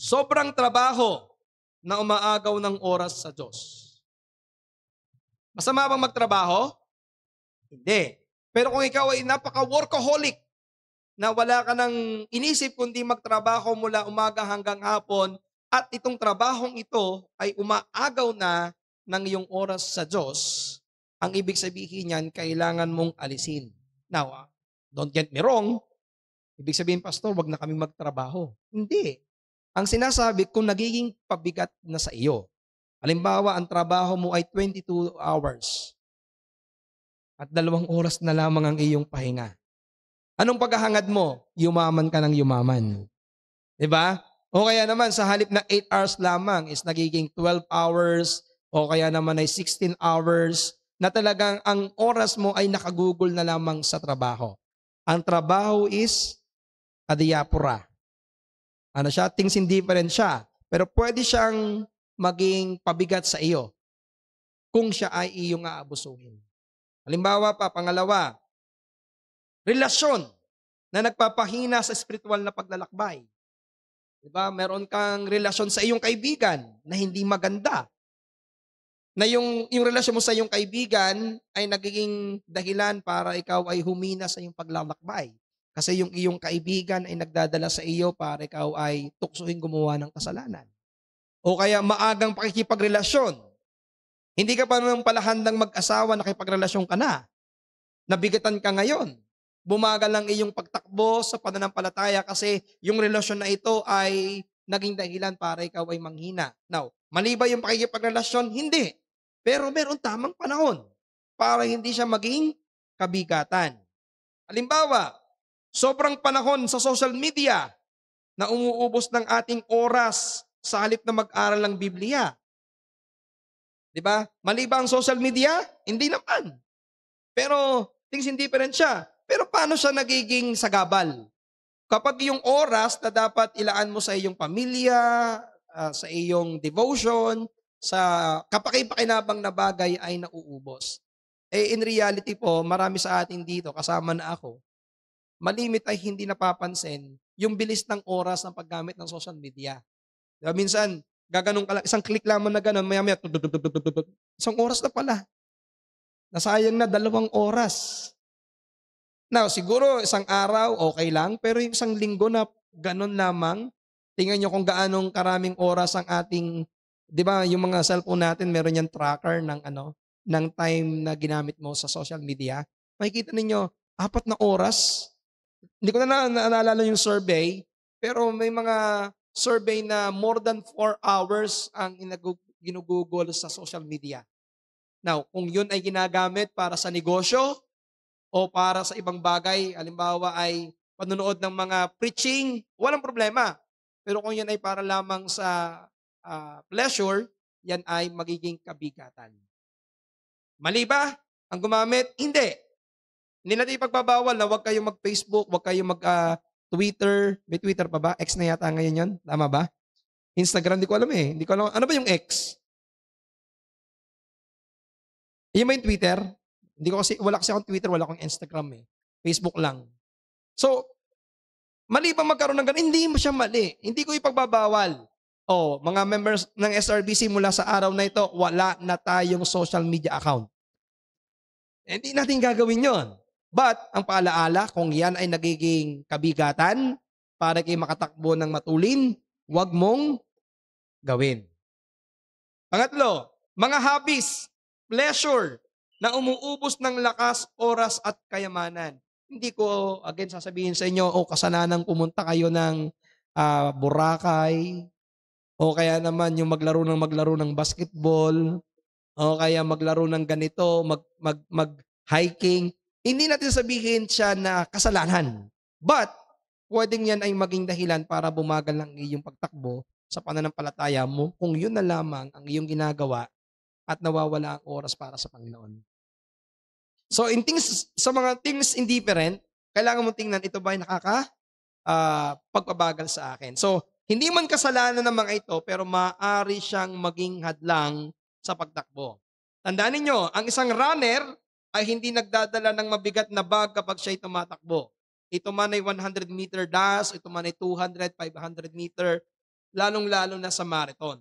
sobrang trabaho na umaagaw ng oras sa Diyos. Masama bang magtrabaho? Hindi. Pero kung ikaw ay napaka-workaholic, na wala ka nang inisip kundi magtrabaho mula umaga hanggang hapon, at itong trabahong ito ay umaagaw na ng iyong oras sa Diyos, ang ibig sabihin niyan, kailangan mong alisin. Now, don't get me wrong, ibig sabihin, Pastor, wag na kami magtrabaho. Hindi. Ang sinasabi, kung nagiging pabigat na sa iyo, halimbawa, ang trabaho mo ay 22 hours at 2 oras na lamang ang iyong pahinga. Anong paghahangad mo? Yumaman ka ng yumaman. Diba? O kaya naman sa halip na 8 hours lamang is nagiging 12 hours o kaya naman ay 16 hours na talagang ang oras mo ay nakagugol na lamang sa trabaho. Ang trabaho is adiyapura. Ano siya? Things indifferent siya. Pero pwede siyang maging pabigat sa iyo kung siya ay iyong aabusuhin. Halimbawa pa, pangalawa, relasyon na nagpapahina sa spiritual na paglalakbay. Diba? Meron kang relasyon sa iyong kaibigan na hindi maganda. Na yung relasyon mo sa iyong kaibigan ay nagiging dahilan para ikaw ay humina sa iyong paglalakbay. Kasi yung iyong kaibigan ay nagdadala sa iyo para ikaw ay tuksuhin gumawa ng kasalanan. O kaya maagang pakikipagrelasyon. Hindi ka pa naman pala handang mag-asawa, nakipagrelasyon ka na. Nabigatan ka ngayon. Bumagal ang iyong pagtakbo sa pananampalataya kasi yung relasyon na ito ay naging dahilan para ikaw ay manghina. Now, mali ba yung pakikipagrelasyon? Hindi. Pero meron tamang panahon para hindi siya maging kabigatan. Halimbawa, sobrang panahon sa social media na umuubos ng ating oras sa halip na mag-aral ng Biblia. Diba? Mali ba ang social media? Hindi naman. Pero things indifferent siya. Pero paano siya nagiging sagabal? Kapag yung oras na dapat ilaan mo sa iyong pamilya, sa iyong devotion, sa kapaki-pakinabang na bagay ay nauubos. Eh in reality po, marami sa atin dito, kasama na ako, malimit ay hindi napapansin yung bilis ng oras ng paggamit ng social media. Diba, minsan, gaganong ka lang, isang click lamang na gano'n, maya-maya, isang oras na pala. Nasayang na 2 oras. Now, siguro isang araw, okay lang, pero yung isang linggo na gano'n lamang, tingnan nyo kung gaanong karaming oras ang ating, di ba, yung mga cellphone natin, meron yung tracker ng time na ginamit mo sa social media. Makikita ninyo, 4 na oras. Hindi ko na naalala yung survey, pero may mga survey na more than 4 hours ang ginugugol sa social media. Now, kung yun ay ginagamit para sa negosyo o para sa ibang bagay, halimbawa ay panonood ng mga preaching, walang problema. Pero kung yan ay para lamang sa pleasure, yan ay magiging kabigatan. Mali ba ang gumamit? Hindi. Hindi natin ipagbabawal na huwag kayong mag-Facebook, huwag kayong mag-Twitter. May Twitter pa ba? X na yata ngayon yun. Tama ba? Instagram, di ko alam eh. Hindi ko alam. Ano ba yung X? Yun ba yung Twitter? Hindi ko kasi, wala kasi akong Twitter, wala akong Instagram eh. Facebook lang. So, mali ba magkaroon ng ganun? Hindi mo siya mali. Hindi ko ipagbabawal. Oh, mga members ng SRBC mula sa araw na ito, wala na tayong social media account. Hindi natin gagawin yon. But, ang paalaala, kung yan ay nagiging kabigatan para kayo makatakbo ng matulin, huwag mong gawin. Pangatlo, mga hobbies, pleasure, na umuubos ng lakas, oras at kayamanan. Hindi ko, again, sasabihin sa inyo, kasalanan pumunta kayo ng Boracay, o kaya naman yung maglaro ng basketball, o kaya maglaro ng ganito, mag-hiking. Hindi natin sabihin siya na kasalanan. But, pwedeng yan ay maging dahilan para bumagal ng iyong pagtakbo sa pananampalataya mo kung yun na lamang ang iyong ginagawa at nawawala ang oras para sa Panginoon. So, sa mga things indifferent, kailangan mong tingnan, ito ba ay pagpabagal sa akin? So, hindi man kasalanan ng mga ito, pero maaari siyang maging hadlang sa pagtakbo. Tandaan ninyo, ang isang runner ay hindi nagdadala ng mabigat na bag kapag siya'y tumatakbo. Ito man ay 100-meter dash, ito man ay 200, 500-meter, lalong-lalo na sa marathon.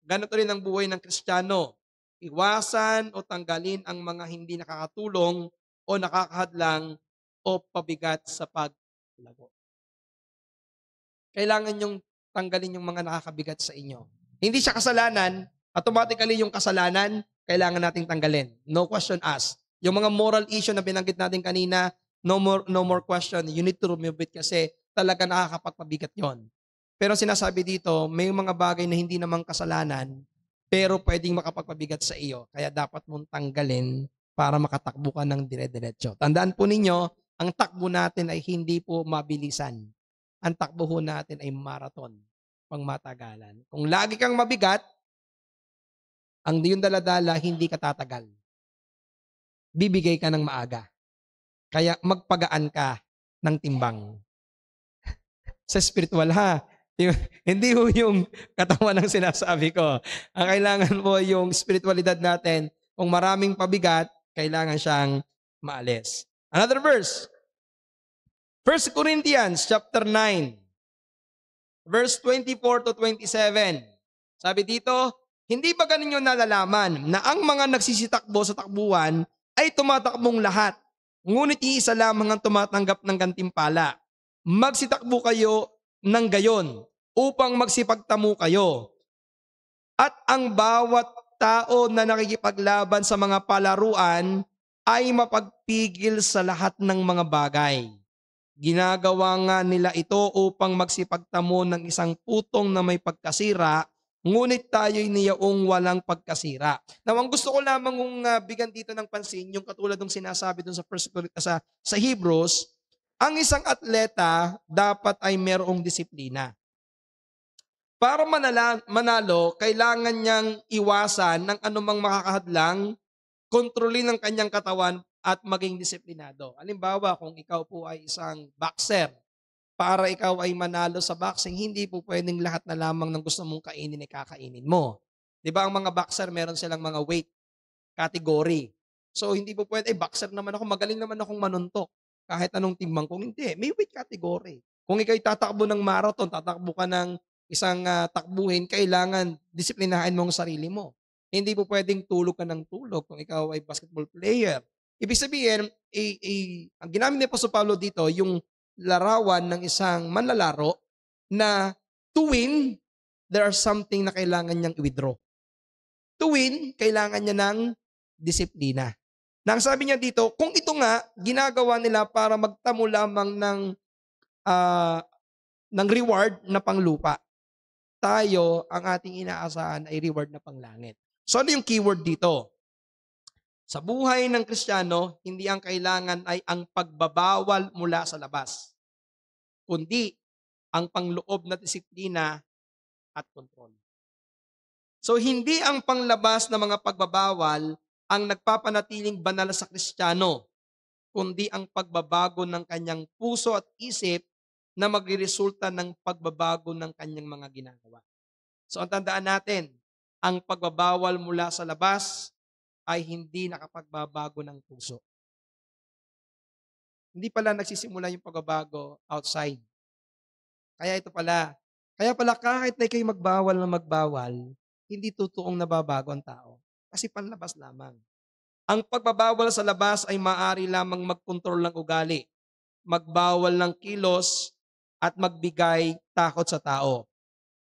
Ganito rin ang buhay ng Kristiyano. Iwasan o tanggalin ang mga hindi nakakatulong o nakakahadlang o pabigat sa paglago. Kailangan yung tanggalin yung mga nakakabigat sa inyo. Hindi siya kasalanan, automatically yung kasalanan, kailangan nating tanggalin. No question asked. Yung mga moral issue na binanggit natin kanina, no more question. You need to remove it kasi talaga nakakapagpabigat yon. Pero sinasabi dito, may mga bagay na hindi naman kasalanan, pero pwedeng makapagpabigat sa iyo. Kaya dapat mong tanggalin para makatakbo ka ng dire-diretso. Tandaan po ninyo, ang takbo natin ay hindi po mabilisan. Ang takbo ho natin ay marathon, pang matagalan. Kung lagi kang mabigat, ang yung daladala, hindi ka tatagal. Bibigay ka ng maaga. Kaya magpagaan ka ng timbang. Sa spiritual ha. Hindi ho yung katawan ng sinasabi ko. Ang kailangan po yung spiritualidad natin. Kung maraming pabigat, kailangan siyang maalis. Another verse. 1 Corinthians chapter 9. Verse 24 to 27. Sabi dito, hindi ba ganinyo nalalaman na ang mga nagsisitakbo sa takbuhan ay tumatakbong lahat, ngunit iisa lamang ang tumatanggap ng gantimpala. Magsitakbo kayo ng gayon upang magsipagtamo kayo. At ang bawat tao na nakikipaglaban sa mga palaruan ay mapagpigil sa lahat ng mga bagay. Ginagawa nga nila ito upang magsipagtamo ng isang putong na may pagkasira, ngunit tayo'y niyaong walang pagkasira. Now, ang gusto ko lamang bigyan dito ng pansin, yung katulad ng sinasabi dun sa Hebrews, ang isang atleta dapat ay merong disiplina. Para manalo, kailangan niyang iwasan ng anumang makakahadlang, kontrolin ang kanyang katawan at maging disiplinado. Halimbawa, kung ikaw po ay isang boxer, para ikaw ay manalo sa boxing, hindi po pwedeng lahat na lamang ng gusto mong kainin ay kakainin mo. Di ba ang mga boxer, meron silang mga weight category. So, hindi po pwede, boxer naman ako, magaling naman akong manuntok. Kahit anong timbang kong hindi, may weight category. Kung ikaw tatakbo ng marathon, tatakbo ka ng isang takbuhin, kailangan disiplinahin mo ang sarili mo. Hindi po pwedeng tulog ka ng tulog kung ikaw ay basketball player. Ibig sabihin, ang ginamit ni Apostol Pablo dito, yung larawan ng isang manlalaro na to win, there are something na kailangan niyang i-withdraw. To win, kailangan niya ng disiplina. Nang sabi niya dito, kung ito nga, ginagawa nila para magtamo lamang ng reward na panglupa. Tayo, ang ating inaasahan ay reward na panglangit. So ano yung keyword dito? Sa buhay ng Kristiyano, hindi ang kailangan ay ang pagbabawal mula sa labas, kundi ang pangloob na disiplina at kontrol. So hindi ang panglabas na mga pagbabawal ang nagpapanatiling banal sa Kristiyano, kundi ang pagbabago ng kanyang puso at isip na magreresulta ng pagbabago ng kanyang mga ginagawa. So ang tandaan natin, ang pagbabawal mula sa labas ay hindi nakapagbabago ng puso. Hindi pala nagsisimula yung pagbabago outside. Kaya pala kahit na kayo magbawal, hindi totoong nababago ang tao. Kasi panlabas lamang. Ang pagbabawal sa labas ay maaari lamang magkontrol ng ugali, magbawal ng kilos, at magbigay takot sa tao.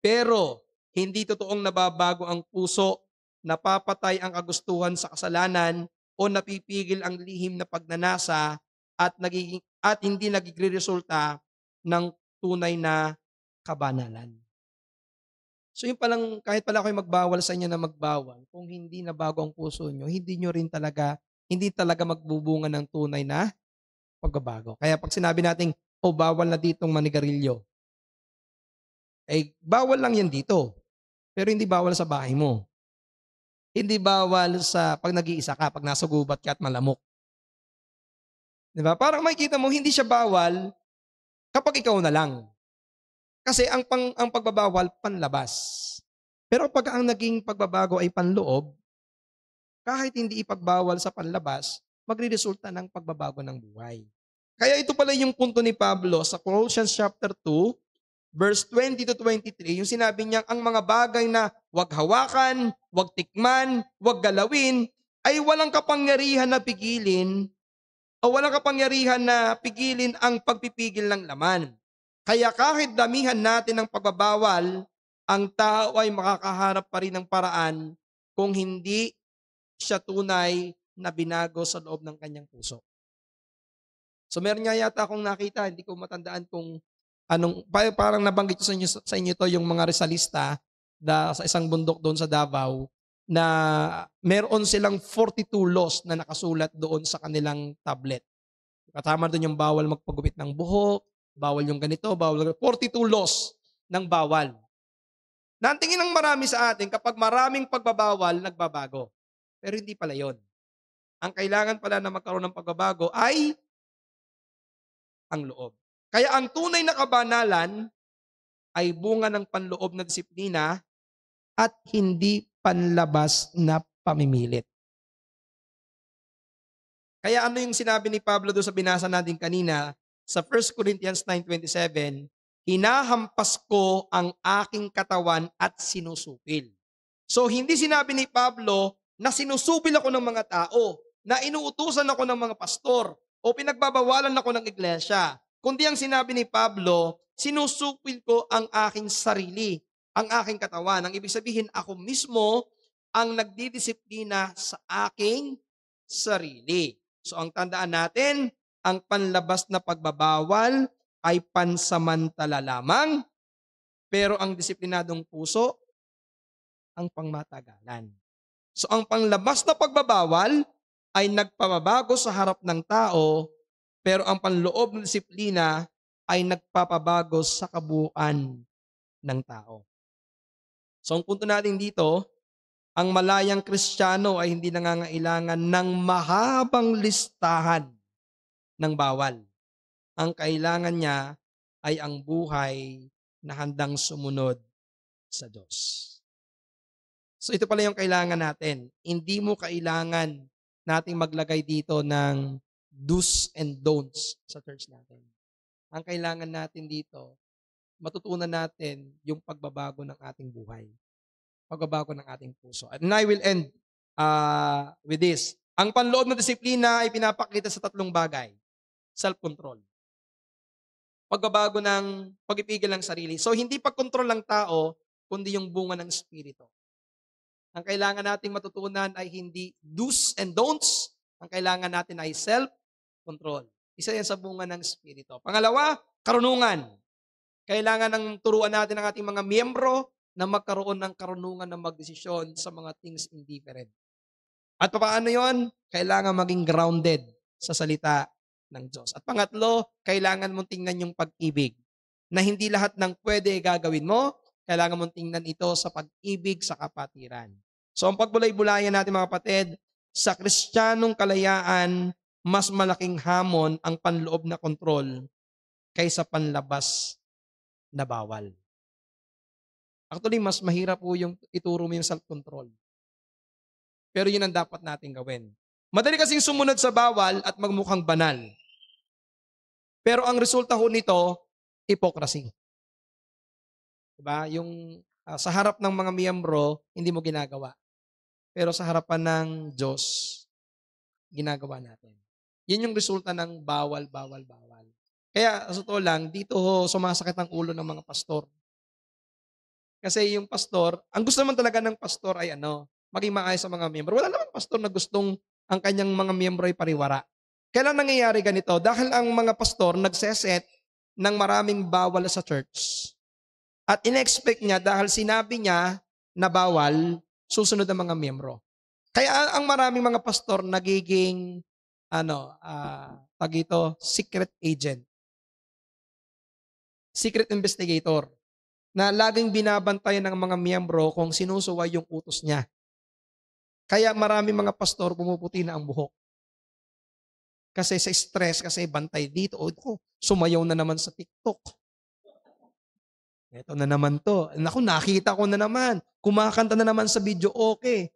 Pero, hindi totoong nababago ang puso, napapatay ang kagustuhan sa kasalanan, o napipigil ang lihim na pagnanasa at hindi nagigresulta ng tunay na kabanalan. So yung palang, kahit pala kayo magbawal sa inyo na magbawal, kung hindi na bago ang puso nyo, hindi talaga magbubunga ng tunay na pagbabago. Kaya pag sinabi natin, bawal na ditong manigarilyo, bawal lang yan dito. Pero hindi bawal sa bahay mo. Hindi bawal sa pag nag-iisa ka, pag nasa gubat ka at malamok. Diba? Parang makikita mo, hindi siya bawal kapag ikaw na lang. Kasi ang pagbabawal, panlabas. Pero pag ang naging pagbabago ay panloob, kahit hindi ipagbawal sa panlabas, magre-resulta ng pagbabago ng buhay. Kaya ito pala yung punto ni Pablo sa Colossians chapter 2, verse 20 to 23, yung sinabi niya, ang mga bagay na wag hawakan, wag tikman, wag galawin, ay walang kapangyarihan na pigilin ang pagpipigil ng laman. Kaya kahit damihan natin ng pagbabawal, ang tao ay makakaharap pa rin ng paraan kung hindi siya tunay na binago sa loob ng kanyang puso. So meron nga yata akong nakita, hindi ko matandaan kung parang nabanggit ko sa inyo to yung mga Rizalista sa isang bundok doon sa Davao na meron silang 42 laws na nakasulat doon sa kanilang tablet. Kasama doon yung bawal magpagupit ng buhok, bawal yung ganito, 42 laws ng bawal. Nantingin ng marami sa atin, kapag maraming pagbabawal, nagbabago. Pero hindi pala yon. Ang kailangan pala na magkaroon ng pagbabago ay ang loob. Kaya ang tunay na kabanalan ay bunga ng panloob na disiplina at hindi panlabas na pamimilit. Kaya ano yung sinabi ni Pablo doon sa binasa natin kanina sa 1 Corinthians 9:27, hinahampas ko ang aking katawan at sinusupil. So hindi sinabi ni Pablo na sinusupil ako ng mga tao, na inuutusan ako ng mga pastor, o pinagbabawalan ako ng iglesia. Kundi ang sinabi ni Pablo, sinusupil ko ang aking sarili, ang aking katawan. Ang ibig sabihin, ako mismo ang nagdidisiplina sa aking sarili. So ang tandaan natin, ang panlabas na pagbabawal ay pansamantala lamang, pero ang disiplinadong puso, ang pangmatagalan. So ang panlabas na pagbabawal ay nagpapabago sa harap ng tao, pero ang panloob na disiplina ay nagpapabago sa kabuuan ng tao. So ang punto natin dito, ang malayang Kristiyano ay hindi nangangailangan ng mahabang listahan ng bawal. Ang kailangan niya ay ang buhay na handang sumunod sa Diyos. So ito pala yung kailangan natin. Hindi mo kailangan nating maglagay dito ng do's and don'ts sa church natin. Ang kailangan natin dito, matutunan natin yung pagbabago ng ating buhay. Pagbabago ng ating puso. And I will end with this. Ang panloob na disiplina ay pinapakita sa tatlong bagay. Self-control. Pagbabago ng pag-ipigil ng sarili. So hindi pagkontrol ng tao, kundi yung bunga ng Espiritu. Ang kailangan nating matutunan ay hindi do's and don'ts. Ang kailangan natin ay self-control. Isa yan sa bunga ng Espiritu. Pangalawa, karunungan. Kailangan ng turuan natin ang ating mga miyembro na magkaroon ng karunungan na magdesisyon sa mga things indifferent. At paano yon? Kailangan maging grounded sa salita ng Diyos. At pangatlo, kailangan mong tingnan yung pag-ibig. Na hindi lahat ng pwede gagawin mo, kailangan mong tingnan ito sa pag-ibig sa kapatiran. So ang pagbulay-bulayan natin mga kapatid, sa Kristiyanong kalayaan, mas malaking hamon ang panloob na kontrol kaysa panlabas na bawal. Actually, mas mahirap po yung ituro mo yung self-control. Pero yun ang dapat natin gawin. Madali kasing sumunod sa bawal at magmukhang banal. Pero ang resulta ho nito, hypocrisy. Diba? Yung sa harap ng mga miyembro, hindi mo ginagawa. Pero sa harapan ng Diyos, ginagawa natin. Yun yung resulta ng bawal, bawal, bawal. Kaya sa totoo lang, dito ho sumasakit ang ulo ng mga pastor. Kasi yung pastor, ang gusto naman talaga ng pastor ay maging maayos sa mga miyembro. Wala naman pastor na gustong ang kanyang mga miyembro ay pariwara. Kailan nangyayari ganito? Dahil ang mga pastor nagseset ng maraming bawal sa church. At in-expect niya dahil sinabi niya na bawal, susunod ang mga miyembro. Kaya ang maraming mga pastor nagiging secret agent. Secret investigator na laging binabantayan ng mga miyembro kung sinusuway yung utos niya. Kaya marami mga pastor pumuputi na ang buhok. Kasi sa stress, kasi bantay dito. Sumayaw na naman sa TikTok. Ito na naman to. Naku, nakita ko na naman. Kumakanta na naman sa video, okay.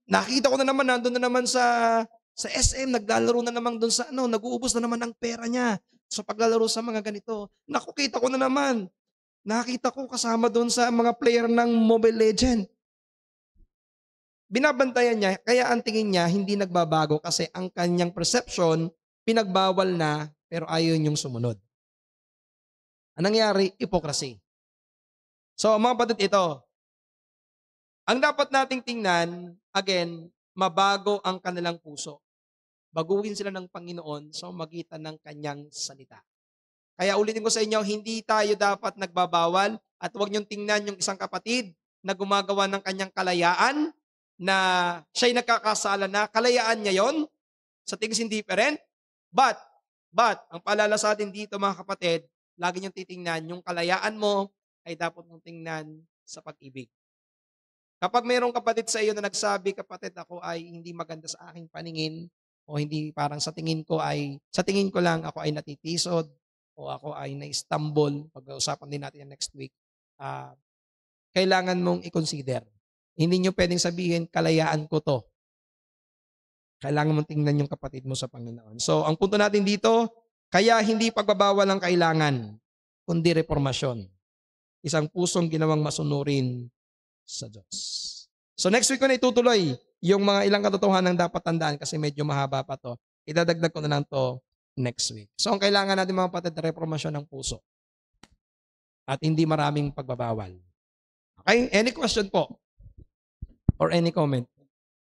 Nakita ko na naman, nandun na naman sa SM, naglalaro na naman doon sa nag-uubos na naman ang pera niya sa paglalaro sa mga ganito. Naku, kita ko na naman. Nakita ko kasama doon sa mga player ng Mobile Legend. Binabantayan niya, kaya ang tingin niya hindi nagbabago kasi ang kanyang perception, pinagbawal na pero ayaw niyong sumunod. Ang nangyari, hypocrisy. So, mga kapatid, ito, ang dapat nating tingnan, again, mabago ang kanilang puso. Baguhin sila ng Panginoon sa magitan ng kanyang salita. Kaya ulitin ko sa inyo, hindi tayo dapat nagbabawal at huwag niyong tingnan yung isang kapatid na gumagawa ng kanyang kalayaan na siya'y nagkakasala na, kalayaan niya yon sa things indifferent. But, ang paalala sa atin dito mga kapatid, lagi niyong titingnan, yung kalayaan mo ay dapat mong tingnan sa pag-ibig. Kapag mayroong kapatid sa iyo na nagsabi, kapatid, ako ay hindi maganda sa aking paningin, o hindi parang sa tingin ko lang ako ay natitisod, o ako ay na-stumble, pag-uusapan din natin yan next week, kailangan mong i-consider. Hindi nyo pwedeng sabihin, kalayaan ko to. Kailangan mong tingnan yung kapatid mo sa Panginoon. So, ang punto natin dito, kaya hindi pagbabawal ang kailangan, kundi reformasyon. Isang pusong ginawang masunurin sa Diyos. So next week ko na itutuloy yung mga ilang katotohanan dapat tandaan kasi medyo mahaba pa to. Idadagdag ko na lang to next week. So ang kailangan natin mga kapatid, reformasyon ng puso. At hindi maraming pagbabawal. Okay? Any question po? Or any comment?